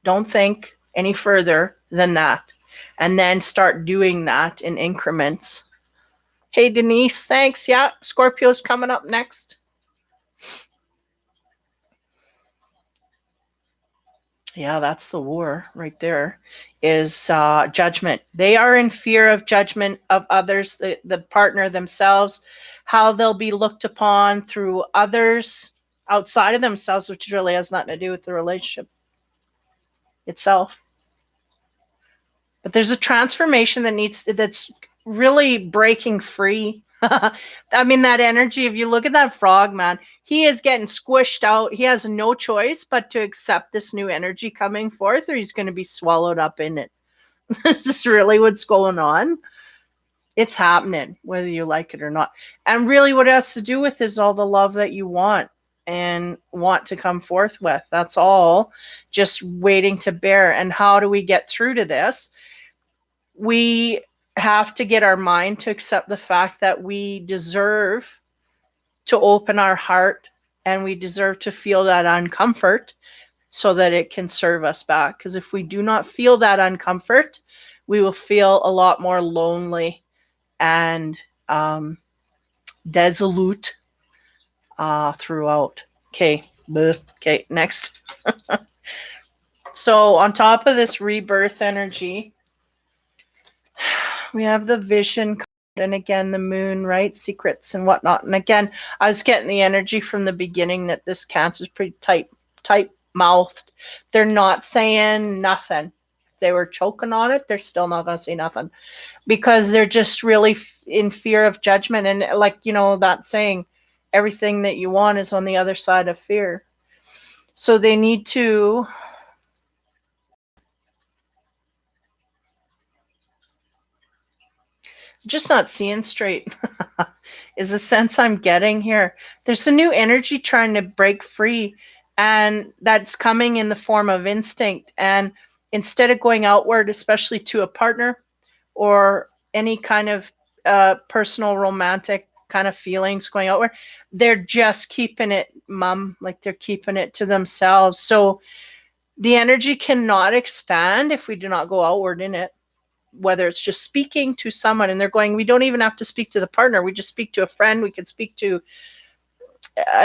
[SPEAKER 1] Don't think any further than that. And then start doing that in increments. Hey, Denise, thanks. Yeah, Scorpio's coming up next. Yeah, that's the war right there, is judgment. They are in fear of judgment of others, the partner themselves, how they'll be looked upon through others outside of themselves, which really has nothing to do with the relationship itself. But there's a transformation that's really breaking free. I mean, that energy, if you look at that frog, man, he is getting squished out. He has no choice but to accept this new energy coming forth, or he's going to be swallowed up in it. This is really what's going on. It's happening, whether you like it or not. And really what it has to do with is all the love that you want and want to come forth with. That's all just waiting to bear. And how do we get through to this? We have to get our mind to accept the fact that we deserve to open our heart and we deserve to feel that uncomfort so that it can serve us back. Because if we do not feel that uncomfort, we will feel a lot more lonely and desolate throughout. Okay. Okay, next. So on top of this rebirth energy, we have the vision card, and again, the moon, right? Secrets and whatnot. And again, I was getting the energy from the beginning that this Cancer is pretty tight-mouthed. They're not saying nothing. If they were choking on it, they're still not going to say nothing because they're just really in fear of judgment. And like, you know, that saying, everything that you want is on the other side of fear. So they need to just not seeing straight is the sense I'm getting here. There's a new energy trying to break free, and that's coming in the form of instinct. And instead of going outward, especially to a partner or any kind of personal romantic kind of feelings going outward, they're just keeping it mum, like they're keeping it to themselves. So the energy cannot expand if we do not go outward in it. Whether it's just speaking to someone and they're going, we don't even have to speak to the partner. We just speak to a friend. We could speak to,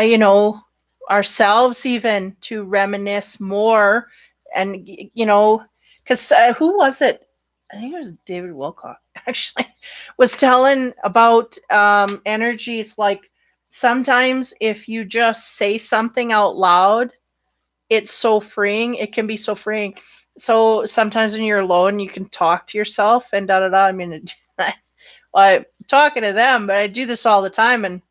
[SPEAKER 1] you know, ourselves even to reminisce more. And, you know, because who was it? I think it was David Wilcock actually was telling about energies. Like sometimes if you just say something out loud, it's so freeing. It can be so freeing. So sometimes when you're alone, you can talk to yourself and da da da. I mean, I'm talking to them, but I do this all the time. And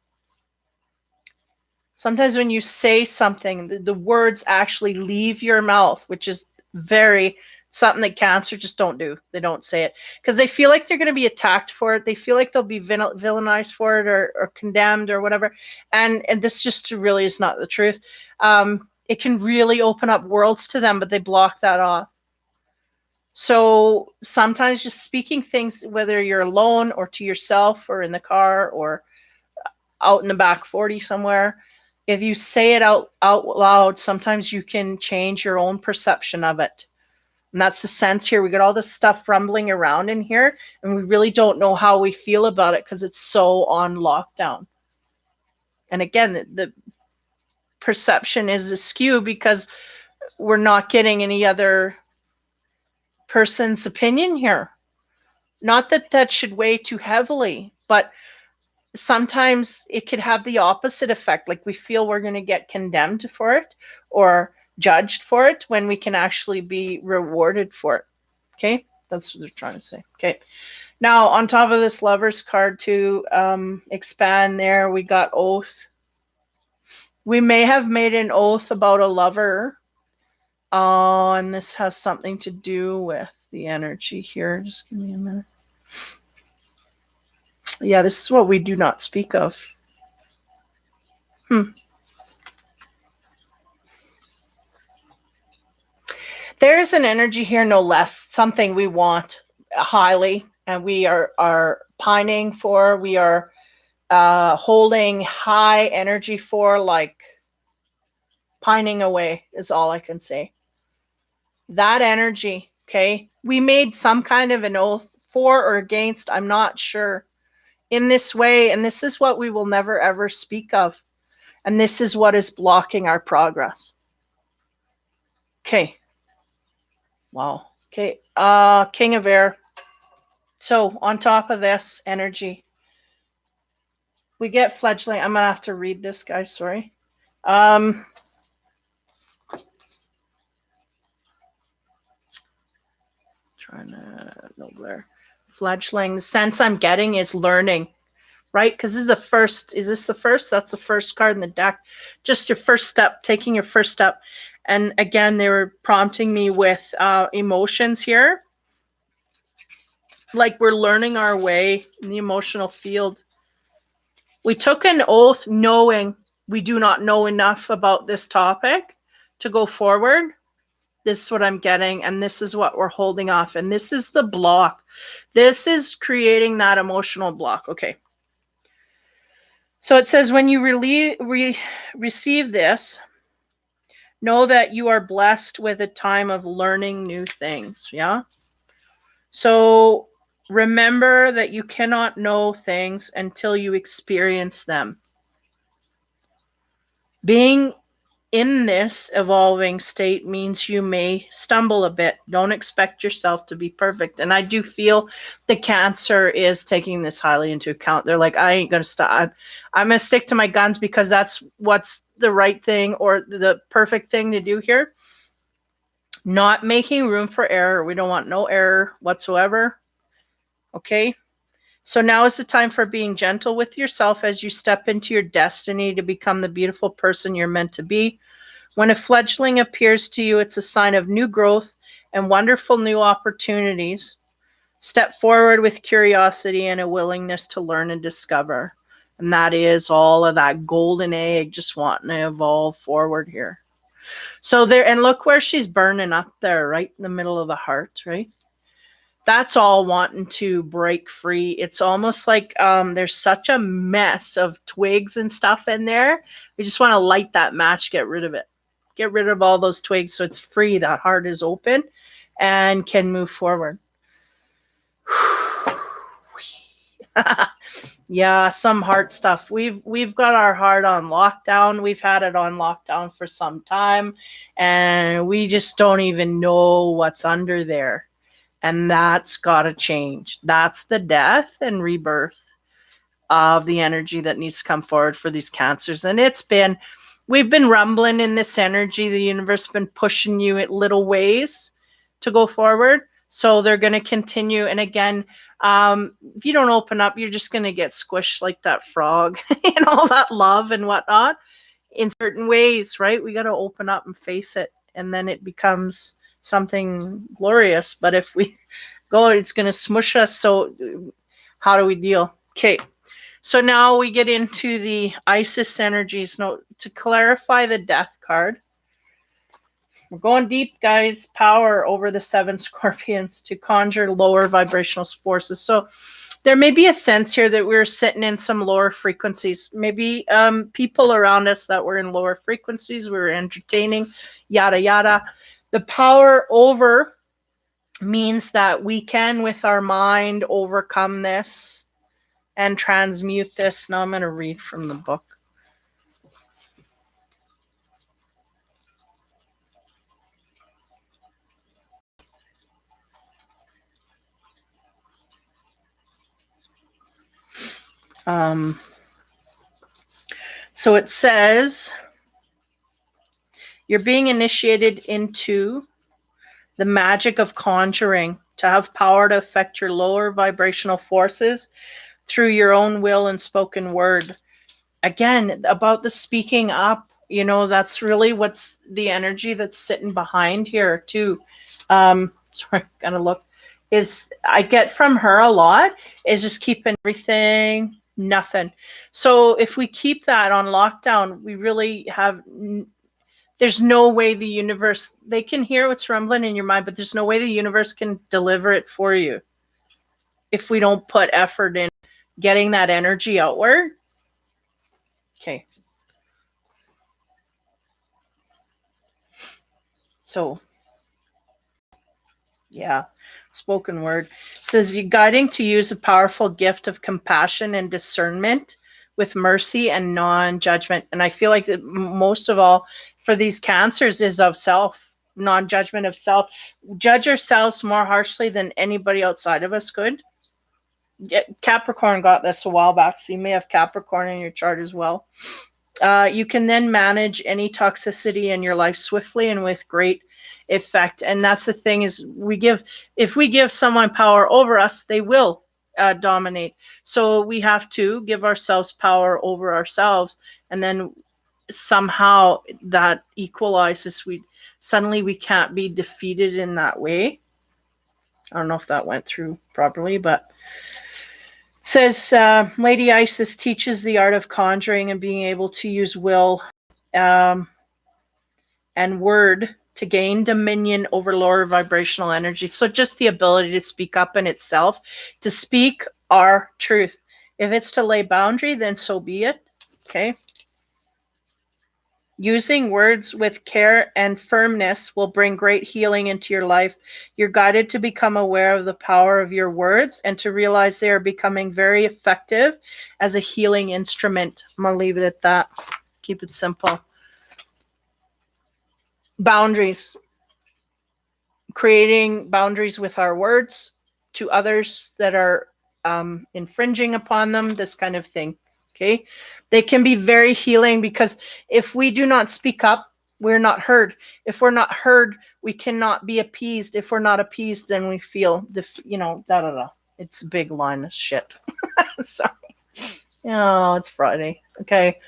[SPEAKER 1] sometimes when you say something, the words actually leave your mouth, which is very something that Cancer just don't do. They don't say it because they feel like they're going to be attacked for it. They feel like they'll be villainized for it or condemned or whatever. And this just really is not the truth. It can really open up worlds to them, but they block that off. So sometimes just speaking things, whether you're alone or to yourself or in the car or out in the back 40 somewhere, if you say it out loud, sometimes you can change your own perception of it. And that's the sense here. We got all this stuff rumbling around in here, and we really don't know how we feel about it because it's so on lockdown. And again, the perception is askew because we're not getting any other person's opinion here. Not that that should weigh too heavily, but sometimes it could have the opposite effect. Like we feel we're going to get condemned for it or judged for it when we can actually be rewarded for it. Okay, that's what they're trying to say. Okay, now on top of this Lover's card to expand there, we got oath. We may have made an oath about a lover. And this has something to do with the energy here. Just give me a minute. Yeah, this is what we do not speak of. There's an energy here, no less, something we want highly, and we are pining for. We are holding high energy for, like pining away is all I can say. That energy, okay? We made some kind of an oath for or against, I'm not sure, in this way, and this is what we will never ever speak of. And this is what is blocking our progress. Okay. Wow. Okay. King of Air. So on top of this energy, we get fledgling. I'm gonna have to read this, guys. Sorry. Trying to no glare. Fledgling. The sense I'm getting is learning, right? Because this is the first. Is this the first? That's the first card in the deck. Just your first step, taking your first step. And again, they were prompting me with emotions here. Like we're learning our way in the emotional field. We took an oath knowing we do not know enough about this topic to go forward. This is what I'm getting, and this is what we're holding off. And this is the block. This is creating that emotional block. Okay. So it says, when you receive this, know that you are blessed with a time of learning new things. Yeah. So remember that you cannot know things until you experience them. Being in this evolving state means you may stumble a bit. Don't expect yourself to be perfect. And I do feel the Cancer is taking this highly into account. They're like, I ain't going to stop. I'm going to stick to my guns because that's what's the right thing or the perfect thing to do here. Not making room for error. We don't want no error whatsoever. Okay. So now is the time for being gentle with yourself as you step into your destiny to become the beautiful person you're meant to be. When a fledgling appears to you, it's a sign of new growth and wonderful new opportunities. Step forward with curiosity and a willingness to learn and discover. And that is all of that golden egg just wanting to evolve forward here. So there, and look where she's burning up there, right in the middle of the heart, right? That's all wanting to break free. It's almost like there's such a mess of twigs and stuff in there. We just want to light that match, get rid of it. Get rid of all those twigs so it's free. That heart is open and can move forward. Yeah, some heart stuff. We've got our heart on lockdown. We've had it on lockdown for some time, and we just don't even know what's under there. And that's got to change. That's the death and rebirth of the energy that needs to come forward for these Cancers. And we've been rumbling in this energy. The universe has been pushing you at little ways to go forward. So they're going to continue. And again, if you don't open up, you're just going to get squished like that frog and all that love and whatnot in certain ways, right? We got to open up and face it. And then it becomes something glorious. But if we go, it's going to smush us. So how do we deal? Okay. So now we get into the Isis energies. Now, to clarify the death card, we're going deep, guys. Power over the 7 scorpions to conjure lower vibrational forces. So there may be a sense here that we're sitting in some lower frequencies. Maybe people around us that were in lower frequencies, we were entertaining, yada, yada. The power over means that we can, with our mind, overcome this and transmute this. Now I'm going to read from the book. So it says, you're being initiated into the magic of conjuring to have power to affect your lower vibrational forces through your own will and spoken word. Again, about the speaking up, that's really what's the energy that's sitting behind here too. Sorry, gotta look. Is I get from her a lot is just keeping everything, nothing. So if we keep that on lockdown, we really have, there's no way the universe, they can hear what's rumbling in your mind, but there's no way the universe can deliver it for you if we don't put effort in getting that energy outward. Okay. So, yeah, spoken word. It says you're guiding to use a powerful gift of compassion and discernment with mercy and non-judgment. And I feel like that most of all for these cancers is of self, non-judgment of self. Judge ourselves more harshly than anybody outside of us could. Capricorn got this a while back, so you may have Capricorn in your chart as well. You can then manage any toxicity in your life swiftly and with great effect. And that's the thing is if we give someone power over us, they will dominate. So we have to give ourselves power over ourselves, and then somehow that equalizes. Suddenly we can't be defeated in that way. I don't know if that went through properly, but it says Lady Isis teaches the art of conjuring and being able to use will and word to gain dominion over lower vibrational energy. So just the ability to speak up in itself, to speak our truth. If it's to lay boundary, then so be it. Okay. Using words with care and firmness will bring great healing into your life. You're guided to become aware of the power of your words and to realize they are becoming very effective as a healing instrument. I'm going to leave it at that. Keep it simple. Boundaries. Creating boundaries with our words to others that are infringing upon them, this kind of thing. Okay. They can be very healing because if we do not speak up, we're not heard. If we're not heard, we cannot be appeased. If we're not appeased, then we feel, It's a big line of shit. Sorry. Oh, it's Friday. Okay.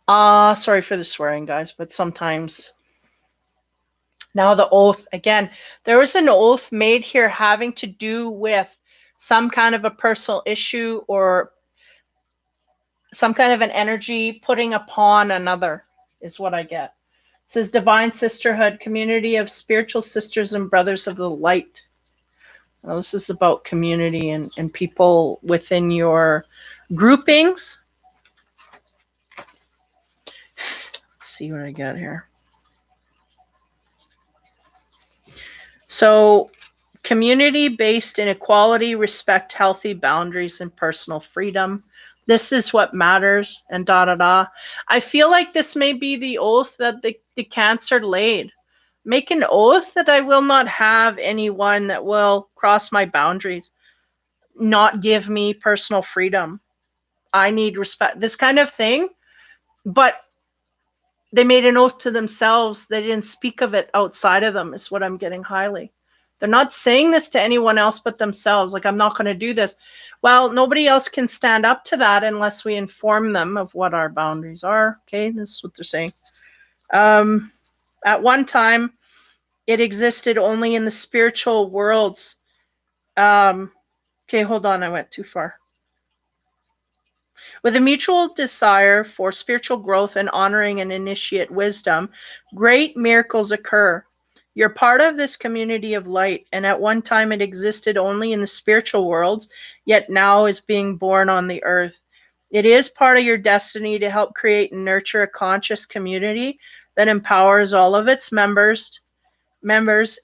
[SPEAKER 1] Sorry for the swearing, guys, but sometimes. Now the oath, again, there was an oath made here having to do with some kind of a personal issue or some kind of an energy putting upon another is what I get. It says divine sisterhood, community of spiritual sisters and brothers of the light. Now, this is about community and people within your groupings. Let's see what I got here. So community based in equality, respect, healthy boundaries, and personal freedom. This is what matters, and I feel like this may be the oath that the Cancer laid. Make an oath that I will not have anyone that will cross my boundaries, not give me personal freedom. I need respect, this kind of thing. But They made an oath to themselves. They didn't speak of it outside of them, is what I'm getting highly. They're not saying this to anyone else but themselves. Like, I'm not going to do this. Well, nobody else can stand up to that unless we inform them of what our boundaries are. Okay, this is what they're saying. At one time, it existed only in the spiritual worlds. Okay, hold on. I went too far. With a mutual desire for spiritual growth and honoring and initiate wisdom, great miracles occur. You're part of this community of light, and at one time it existed only in the spiritual worlds, yet now is being born on the earth. It is part of your destiny to help create and nurture a conscious community that empowers all of its members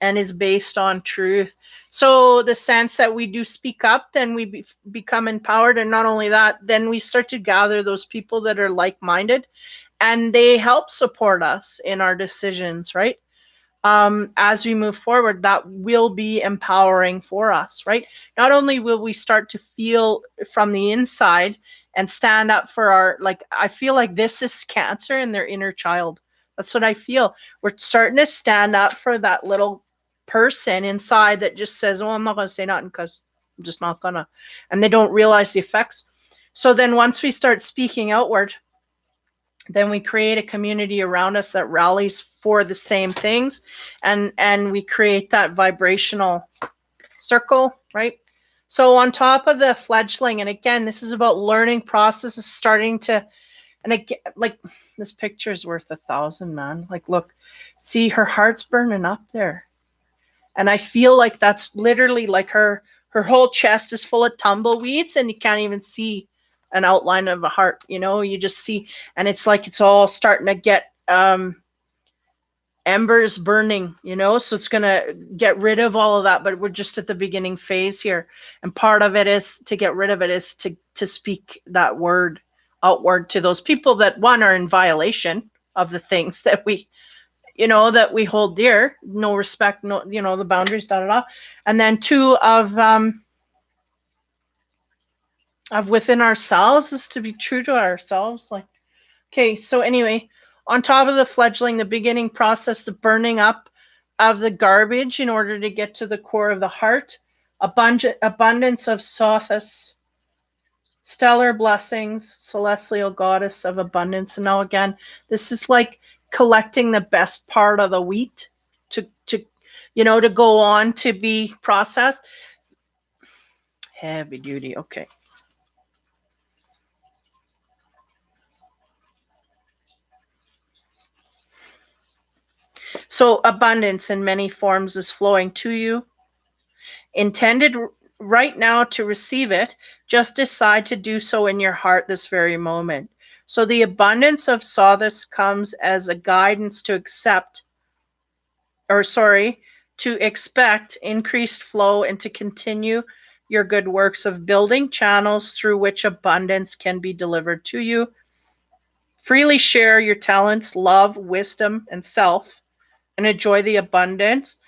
[SPEAKER 1] and is based on truth. So the sense that we do speak up, then we become empowered. And not only that, then we start to gather those people that are like-minded, and they help support us in our decisions, right? As we move forward, that will be empowering for us, right? Not only will we start to feel from the inside and stand up for our, like, I feel like this is Cancer and their inner child. That's what I feel. We're starting to stand up for that little person inside that just says, oh, I'm not going to say nothing because I'm just not going to. And they don't realize the effects. So then once we start speaking outward, then we create a community around us that rallies for the same things, and we create that vibrational circle, right? So on top of the fledgling, and again, this is about learning processes starting to, and again, like, this picture is worth 1,000, man. Like, look, see, her heart's burning up there. And I feel like that's literally like her whole chest is full of tumbleweeds, and you can't even see an outline of a heart, you just see, and it's like it's all starting to get embers burning, so it's going to get rid of all of that, but we're just at the beginning phase here. And part of it is to get rid of it is to speak that word outward to those people that, one, are in violation of the things that we hold dear, no respect, no, the boundaries, and then two, of within ourselves is to be true to ourselves. Like, okay, so anyway, on top of the fledgling, the beginning process, the burning up of the garbage in order to get to the core of the heart, abundance of Sothis, stellar blessings, celestial goddess of abundance. And now again, this is like collecting the best part of the wheat to go on to be processed. Heavy duty. Okay. So abundance in many forms is flowing to you. Intended right now to receive it, just decide to do so in your heart this very moment. So the abundance of Sothis comes as a guidance to expect increased flow and to continue your good works of building channels through which abundance can be delivered to you. Freely share your talents, love, wisdom, and self, and enjoy the abundance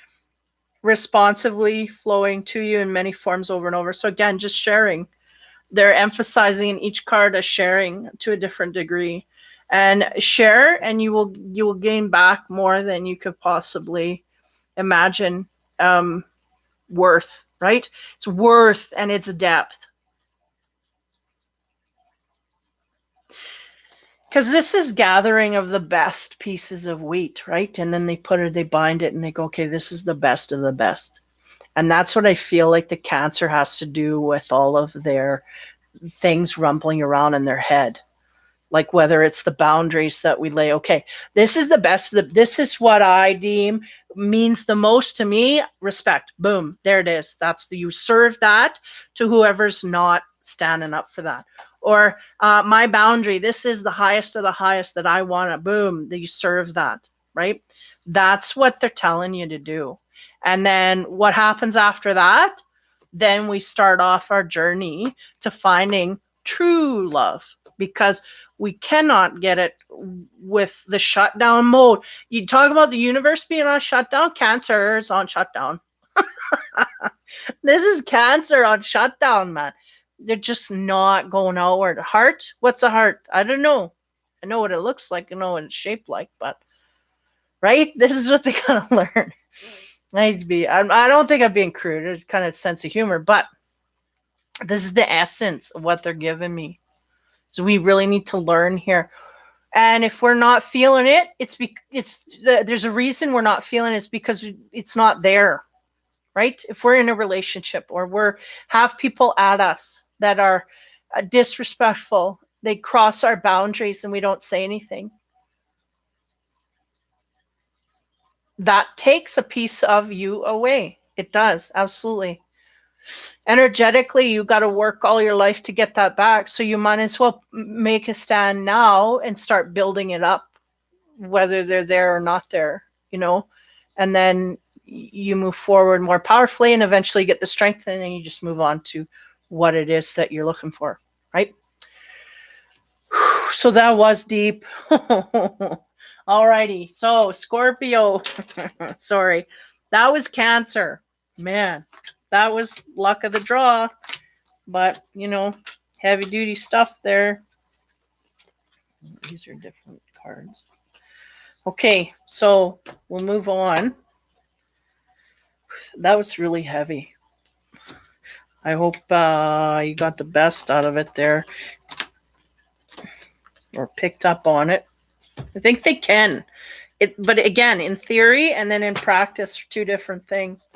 [SPEAKER 1] responsively flowing to you in many forms over and over. So again, just sharing. They're emphasizing in each card a sharing to a different degree. And share, and you will gain back more than you could possibly imagine. Worth, right? It's worth and its depth. Because this is gathering of the best pieces of wheat, right? And then they bind it, and they go, okay, this is the best of the best. And that's what I feel like the Cancer has to do with all of their things rumbling around in their head. Like whether it's the boundaries that we lay, okay, this is the best, this is what I deem means the most to me, respect, boom, there it is. You serve that to whoever's not standing up for that. Or my boundary, this is the highest of the highest that I want to, boom, you serve that, right? That's what they're telling you to do. And then what happens after that? Then we start off our journey to finding true love, because we cannot get it with the shutdown mode. You talk about the universe being on shutdown, Cancer is on shutdown. This is Cancer on shutdown, man. They're just not going outward. Heart? What's a heart? I don't know. I know what it looks like. I know what it's shaped like, but right, this is what they gotta learn. I need to be. I don't think I'm being crude. It's kind of sense of humor, but this is the essence of what they're giving me. So we really need to learn here. And if we're not feeling it, there's a reason we're not feeling it. It's because it's not there, right? If we're in a relationship or have people at us that are disrespectful, they cross our boundaries and we don't say anything. That takes a piece of you away. It does, absolutely. Energetically, you got to work all your life to get that back. So you might as well make a stand now and start building it up, whether they're there or not there, and then you move forward more powerfully and eventually get the strength, and then you just move on to what it is that you're looking for, right? So that was deep. Alrighty, so Scorpio. Sorry, that was Cancer. Man, that was luck of the draw, but heavy duty stuff there. These are different cards. Okay, so we'll move on. That was really heavy. I hope you got the best out of it there, or picked up on it. I think they can. But again, in theory and then in practice, two different things.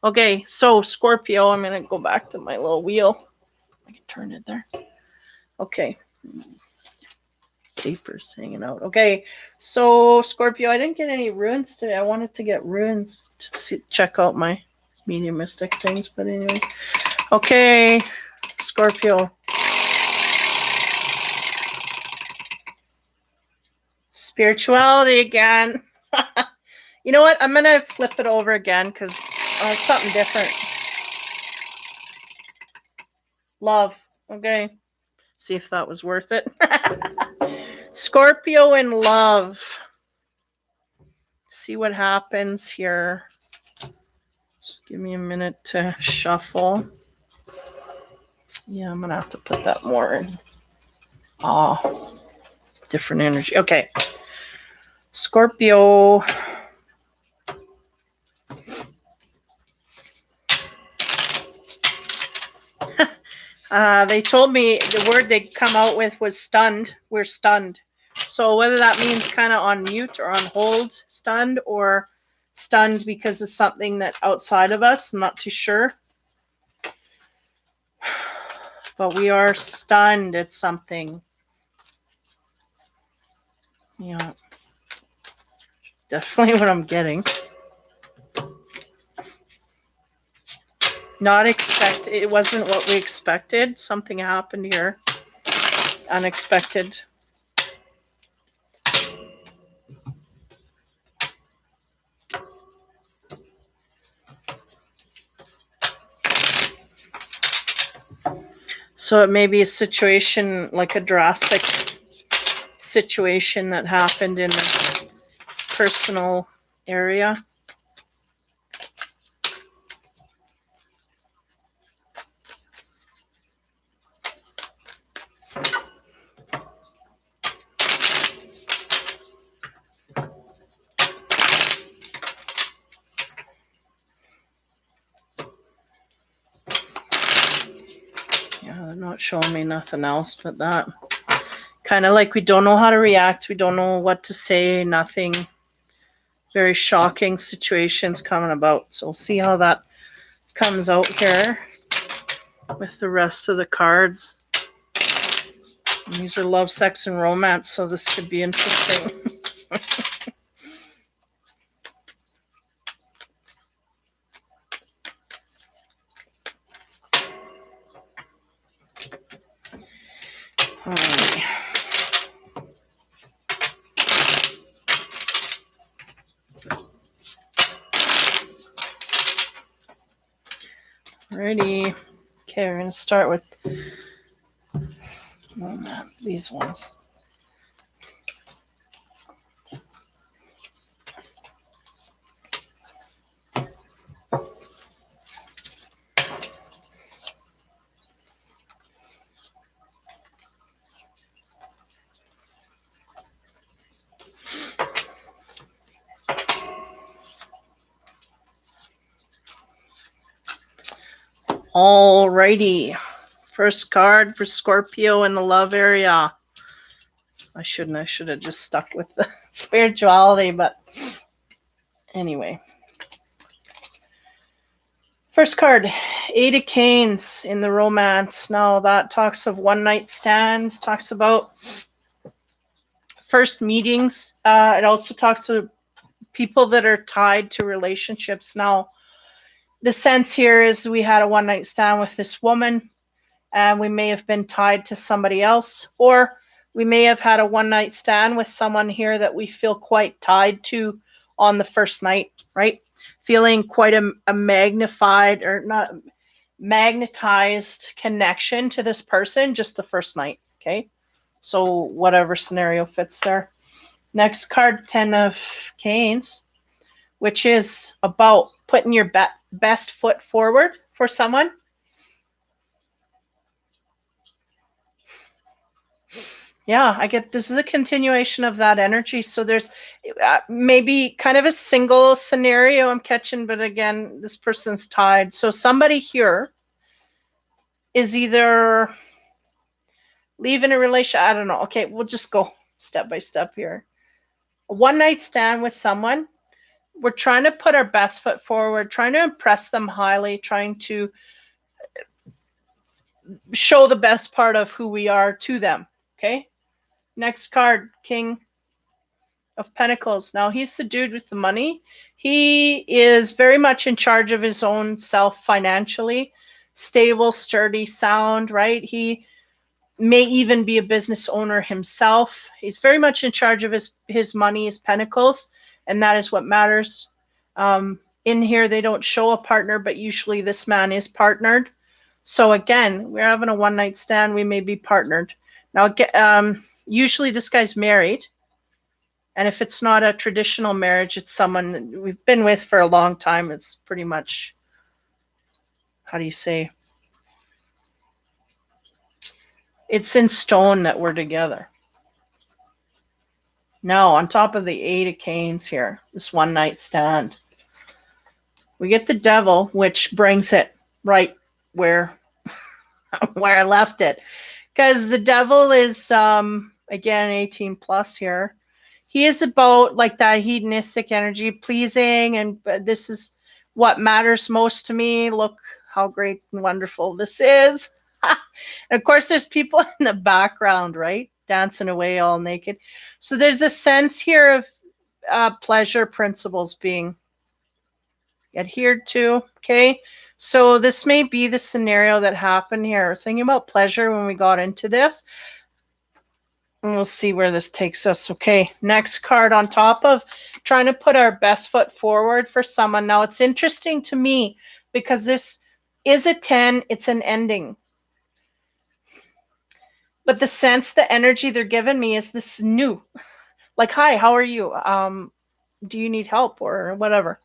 [SPEAKER 1] Okay, so Scorpio, I'm going to go back to my little wheel. I can turn it there. Okay. Papers hanging out. Okay, so Scorpio, I didn't get any runes today. I wanted to get runes to check out my mediumistic things, but anyway. Okay, Scorpio. Spirituality again. You know what? I'm going to flip it over again because it's something different. Love. Okay. See if that was worth it. Scorpio in love. See what happens here. Just give me a minute to shuffle. Yeah, I'm going to have to put that more in. Different energy. Okay. Scorpio. They told me the word they come out with was stunned. We're stunned. So whether that means kind of on mute or on hold, stunned, or stunned because of something that outside of us, I'm not too sure. But we are stunned at something. Yeah. Definitely what I'm getting. Not expected. It wasn't what we expected. Something happened here. Unexpected. So it may be a situation, like a drastic situation that happened in a personal area. Yeah, they're not showing me nothing else but that. Kind of like we don't know how to react. We don't know what to say. Nothing. Very shocking situations coming about. So we'll see how that comes out here with the rest of the cards. And these are love, sex, and romance, so this could be interesting. All right. Alrighty. Okay, we're going to start with these ones. Alrighty. First card for Scorpio in the love area. I should have just stuck with the spirituality, but anyway. First card, Eight of Canes in the romance. Now that talks of one night stands, talks about first meetings. It also talks to people that are tied to relationships. Now, the sense here is we had a one night stand with this woman, and we may have been tied to somebody else, or we may have had a one night stand with someone here that we feel quite tied to on the first night, right? Feeling quite a magnified or not magnetized connection to this person just the first night. Okay. So whatever scenario fits there. Next card, 10 of Canes, which is about putting your best foot forward for someone. Yeah, I get this is a continuation of that energy. So there's maybe kind of a single scenario I'm catching, but again, this person's tied. So somebody here is either leaving a relationship. I don't know. Okay, we'll just go step by step here. A one night stand with someone. We're trying to put our best foot forward, trying to impress them highly, trying to show the best part of who we are to them. Okay. Next card, King of Pentacles. Now he's the dude with the money. He is very much in charge of his own self financially, stable, sturdy, sound, right? He may even be a business owner himself. He's very much in charge of his money, his pentacles, and that is what matters. In here, they don't show a partner, but usually this man is partnered. So again, we're having a one night stand. We may be partnered. Now, usually this guy's married. And if it's not a traditional marriage, it's someone that we've been with for a long time. It's pretty much, how do you say? It's in stone that we're together. Now, on top of the Eight of Canes here, this one night stand, we get the Devil, which brings it right where I left it. Because the Devil is, again, 18 plus here. He is about like that hedonistic energy, pleasing, and this is what matters most to me. Look how great and wonderful this is. Of course, there's people in the background, right? Dancing away all naked. So there's a sense here of pleasure principles being adhered to. Okay. So this may be the scenario that happened here. Thinking about pleasure when we got into this. And we'll see where this takes us. Okay, next card on top of trying to put our best foot forward for someone. Now, it's interesting to me because this is a 10. It's an ending. But the sense, the energy they're giving me is this new. Like, hi, how are you? Do you need help or whatever?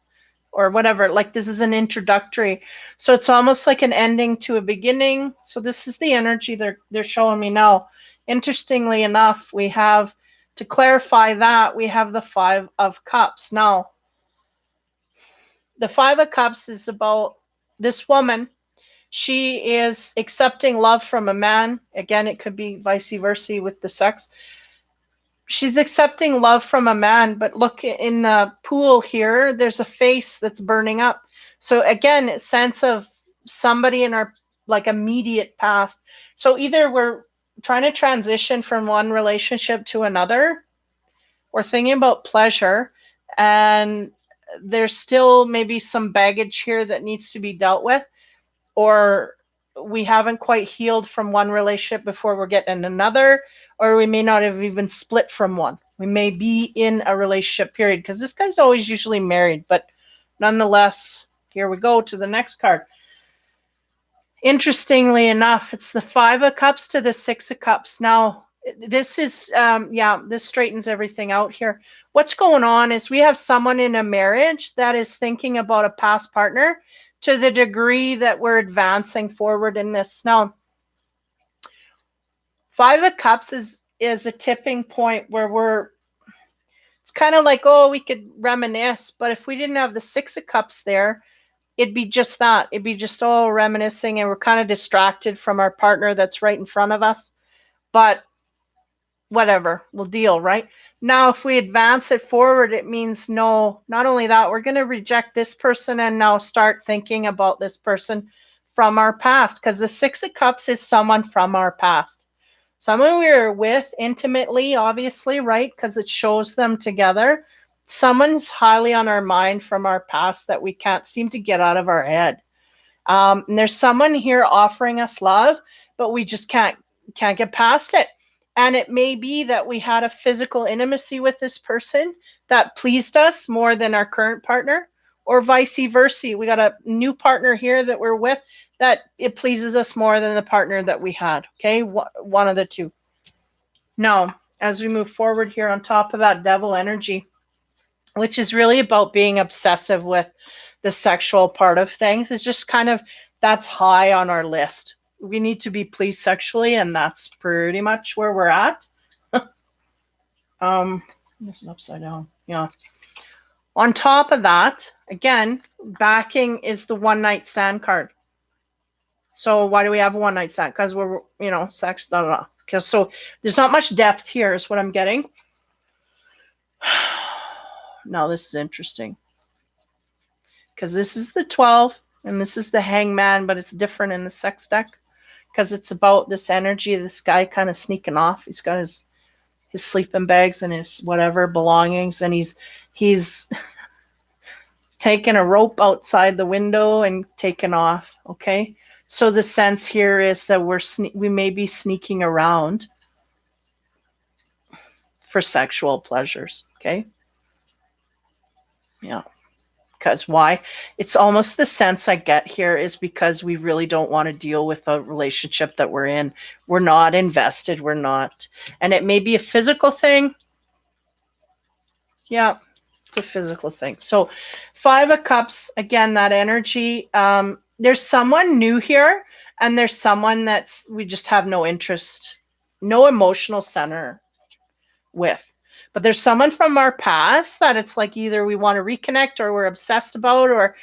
[SPEAKER 1] Or whatever. Like, this is an introductory. So it's almost like an ending to a beginning. So this is the energy they're showing me now. Interestingly enough, we have, to clarify that, we have the Five of Cups. Now, the Five of Cups is about this woman. She is accepting love from a man. Again, it could be vice versa with the sex. She's accepting love from a man, but look in the pool here, there's a face that's burning up. So again, a sense of somebody in our like immediate past. So either we're trying to transition from one relationship to another, or thinking about pleasure, and there's still maybe some baggage here that needs to be dealt with, or we haven't quite healed from one relationship before we're getting another, or we may not have even split from one. We may be in a relationship period, because this guy's always usually married, but nonetheless, here we go to the next card. Interestingly enough, it's the Five of Cups to the Six of Cups. Now, this is, this straightens everything out here. What's going on is we have someone in a marriage that is thinking about a past partner to the degree that we're advancing forward in this. Now, Five of Cups is a tipping point where it's kind of like, oh, we could reminisce, but if we didn't have the Six of Cups there, it'd be just that. It'd be just all reminiscing, and we're kind of distracted from our partner that's right in front of us. But whatever, we'll deal, right? Now, if we advance it forward, it means no, not only that, we're going to reject this person and now start thinking about this person from our past, because the Six of Cups is someone from our past. Someone we were with intimately, obviously, right? Because it shows them together. Someone's highly on our mind from our past that we can't seem to get out of our head. And there's someone here offering us love, but we just can't get past it. And it may be that we had a physical intimacy with this person that pleased us more than our current partner, or vice versa. We got a new partner here that we're with that it pleases us more than the partner that we had. Okay, one of the two. Now, as we move forward here, on top of that devil energy, which is really about being obsessive with the sexual part of things, is just kind of, that's high on our list. We need to be pleased sexually, and that's pretty much where we're at. This is upside down. Yeah. On top of that, again, backing is the one night stand card. So why do we have a one night stand? Because we're, sex, da da da. Because so there's not much depth here, is what I'm getting. Now this is interesting, because this is the 12 and this is the Hangman, but it's different in the sex deck, because it's about this energy of this guy kind of sneaking off. He's got his sleeping bags and his whatever belongings, and he's taking a rope outside the window and taking off. Okay, so the sense here is that we may be sneaking around for sexual pleasures. Okay, yeah. Because why? It's almost the sense I get here is because we really don't want to deal with a relationship that we're in. We're not invested. We're not. And it may be a physical thing. Yeah, it's a physical thing. So 5 of Cups, again, that energy. There's someone new here, and there's someone we just have no interest, no emotional center with. But there's someone from our past that it's like either we want to reconnect, or we're obsessed about, or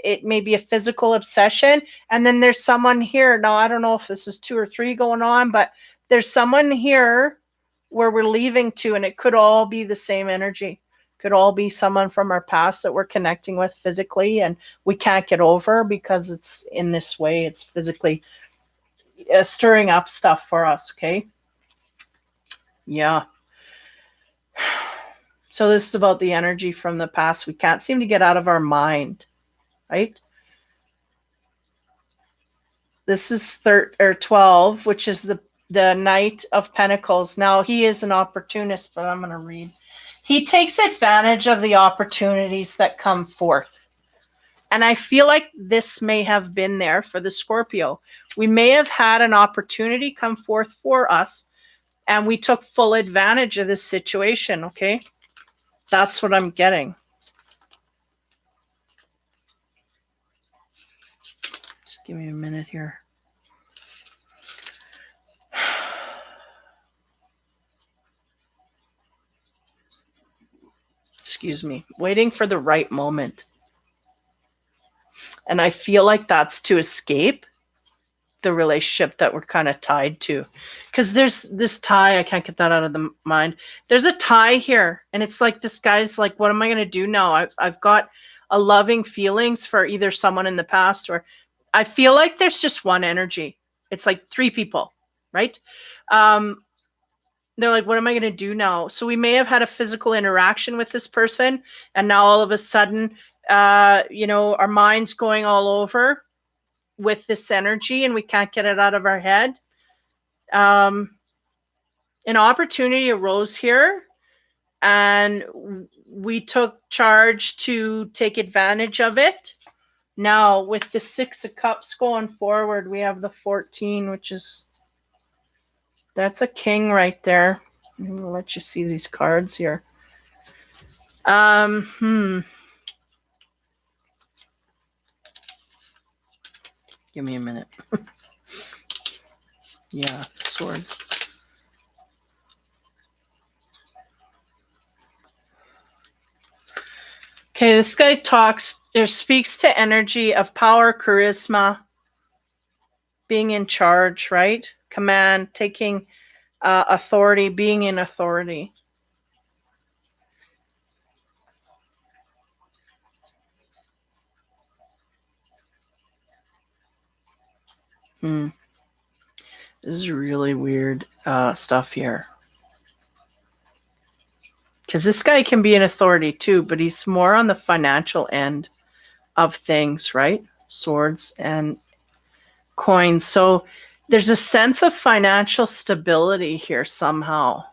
[SPEAKER 1] it may be a physical obsession. And then there's someone here. Now, I don't know if this is 2 or 3 going on, but there's someone here where we're leaving to, and it could all be the same energy. Could all be someone from our past that we're connecting with physically, and we can't get over because it's in this way. It's physically stirring up stuff for us. Okay. Yeah. So this is about the energy from the past. We can't seem to get out of our mind, right? This is 12, which is the Knight of Pentacles. Now, he is an opportunist, but I'm going to read. He takes advantage of the opportunities that come forth. And I feel like this may have been there for the Scorpio. We may have had an opportunity come forth for us, and we took full advantage of this situation, okay? That's what I'm getting. Just give me a minute here. Excuse me. Waiting for the right moment. And I feel like that's to escape the relationship that we're kind of tied to. Because there's this tie. I can't get that out of the mind. There's a tie here. And it's like this guy's like, what am I going to do now? I've got a loving feelings for either someone in the past, or I feel like there's just one energy. It's like 3 people, right? They're like, what am I going to do now? So we may have had a physical interaction with this person, and now all of a sudden, our mind's going all over with this energy, and we can't get it out of our head. An opportunity arose here, and we took charge to take advantage of it. Now, with the 6 of Cups going forward, we have the 14, which is, that's a king right there. I'm going to let you see these cards here. Give me a minute. Yeah, swords. Okay, this guy talks or speaks to energy of power, charisma, being in charge, right? Command, taking authority, being in authority. This is really weird stuff here. Because this guy can be an authority too, but he's more on the financial end of things, right? Swords and coins. So there's a sense of financial stability here somehow.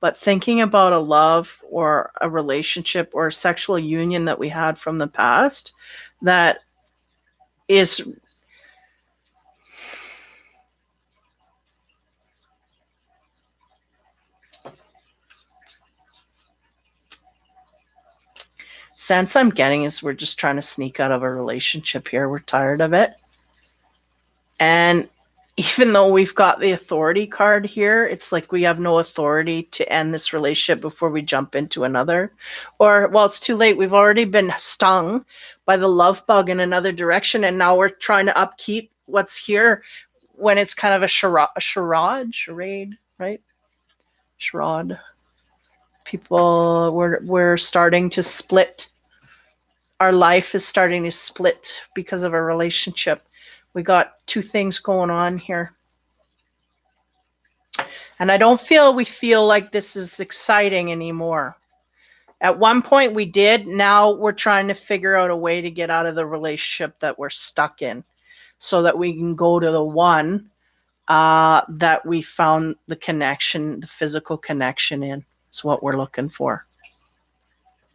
[SPEAKER 1] But thinking about a love or a relationship or a sexual union that we had from the past that is sense I'm getting is we're just trying to sneak out of a relationship here. We're tired of it. And even though we've got the authority card here, it's like we have no authority to end this relationship before we jump into another. Or, well, it's too late. We've already been stung by the love bug in another direction. And now we're trying to upkeep what's here when it's kind of a charade, right? Charade. People, we're starting to split. Our life is starting to split because of a relationship. We got two things going on here. And I don't feel we feel like this is exciting anymore. At one point we did. Now we're trying to figure out a way to get out of the relationship that we're stuck in so that we can go to the one that we found the connection, the physical connection in. Is what we're looking for.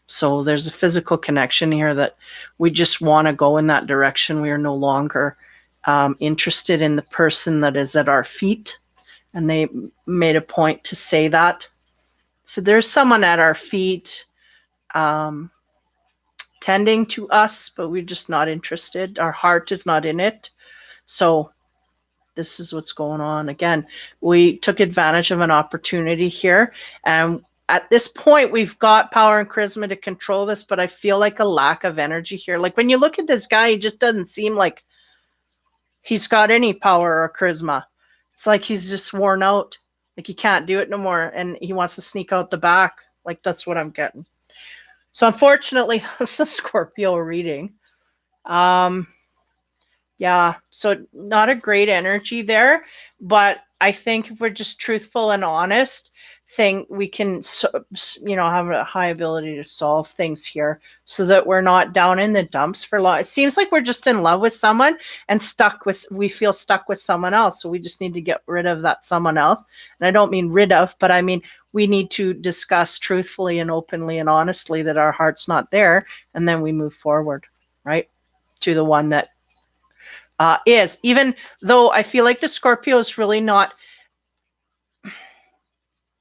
[SPEAKER 1] So there's a physical connection here that we just want to go in that direction. We are no longer interested in the person that is at our feet. And they made a point to say that. So there's someone at our feet tending to us, but we're just not interested. Our heart is not in it. So this is what's going on. Again, we took advantage of an opportunity here. And at this point, we've got power and charisma to control this, but I feel like a lack of energy here. Like when you look at this guy, he just doesn't seem like he's got any power or charisma. It's like he's just worn out. Like he can't do it no more. And he wants to sneak out the back. Like that's what I'm getting. So unfortunately, that's a Scorpio reading. Yeah, so not a great energy there. But I think if we're just truthful and honest, we can have a high ability to solve things here so that we're not down in the dumps for long. It seems like we're just in love with someone and we feel stuck with someone else. So we just need to get rid of that someone else. And I don't mean rid of, but I mean, we need to discuss truthfully and openly and honestly that our heart's not there. And then we move forward, right? To the one that is. Even though I feel like the Scorpio is really not,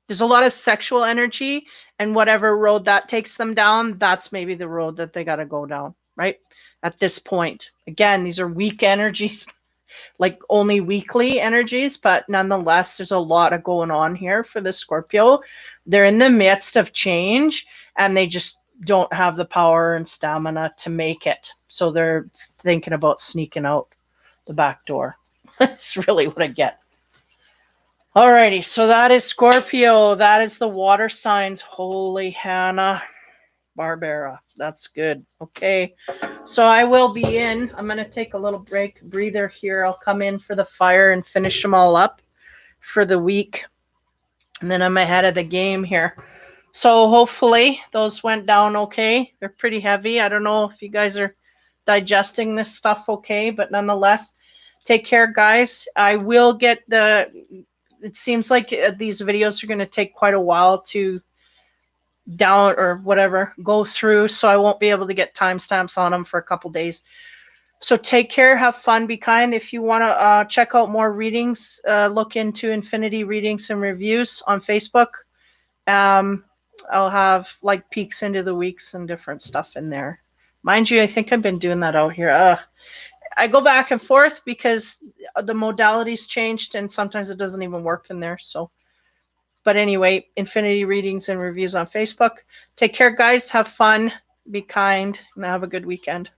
[SPEAKER 1] there's a lot of sexual energy, and whatever road that takes them down, that's maybe the road that they got to go down, right? At this point. Again, these are weak energies, like only weekly energies, but nonetheless, there's a lot of going on here for the Scorpio. They're in the midst of change, and they just don't have the power and stamina to make it. So they're thinking about sneaking out the back door. That's really what I get. Alrighty, so that is Scorpio. That is the water signs. Holy Hannah Barbara. That's good. Okay, so I will be in. I'm going to take a little breather here. I'll come in for the fire and finish them all up for the week. And then I'm ahead of the game here. So hopefully those went down okay. They're pretty heavy. I don't know if you guys are digesting this stuff okay, but nonetheless, take care, guys. I will get it seems like these videos are going to take quite a while to go through, so I won't be able to get timestamps on them for a couple days. So take care, have fun, be kind. If you want to check out more readings, look into Infinity Readings and Reviews on Facebook. I'll have like peeks into the weeks and different stuff in there. Mind you, I think I've been doing that out here. I go back and forth because the modalities changed and sometimes it doesn't even work in there. So, but anyway, Infinity Readings and Reviews on Facebook. Take care, guys. Have fun. Be kind and have a good weekend.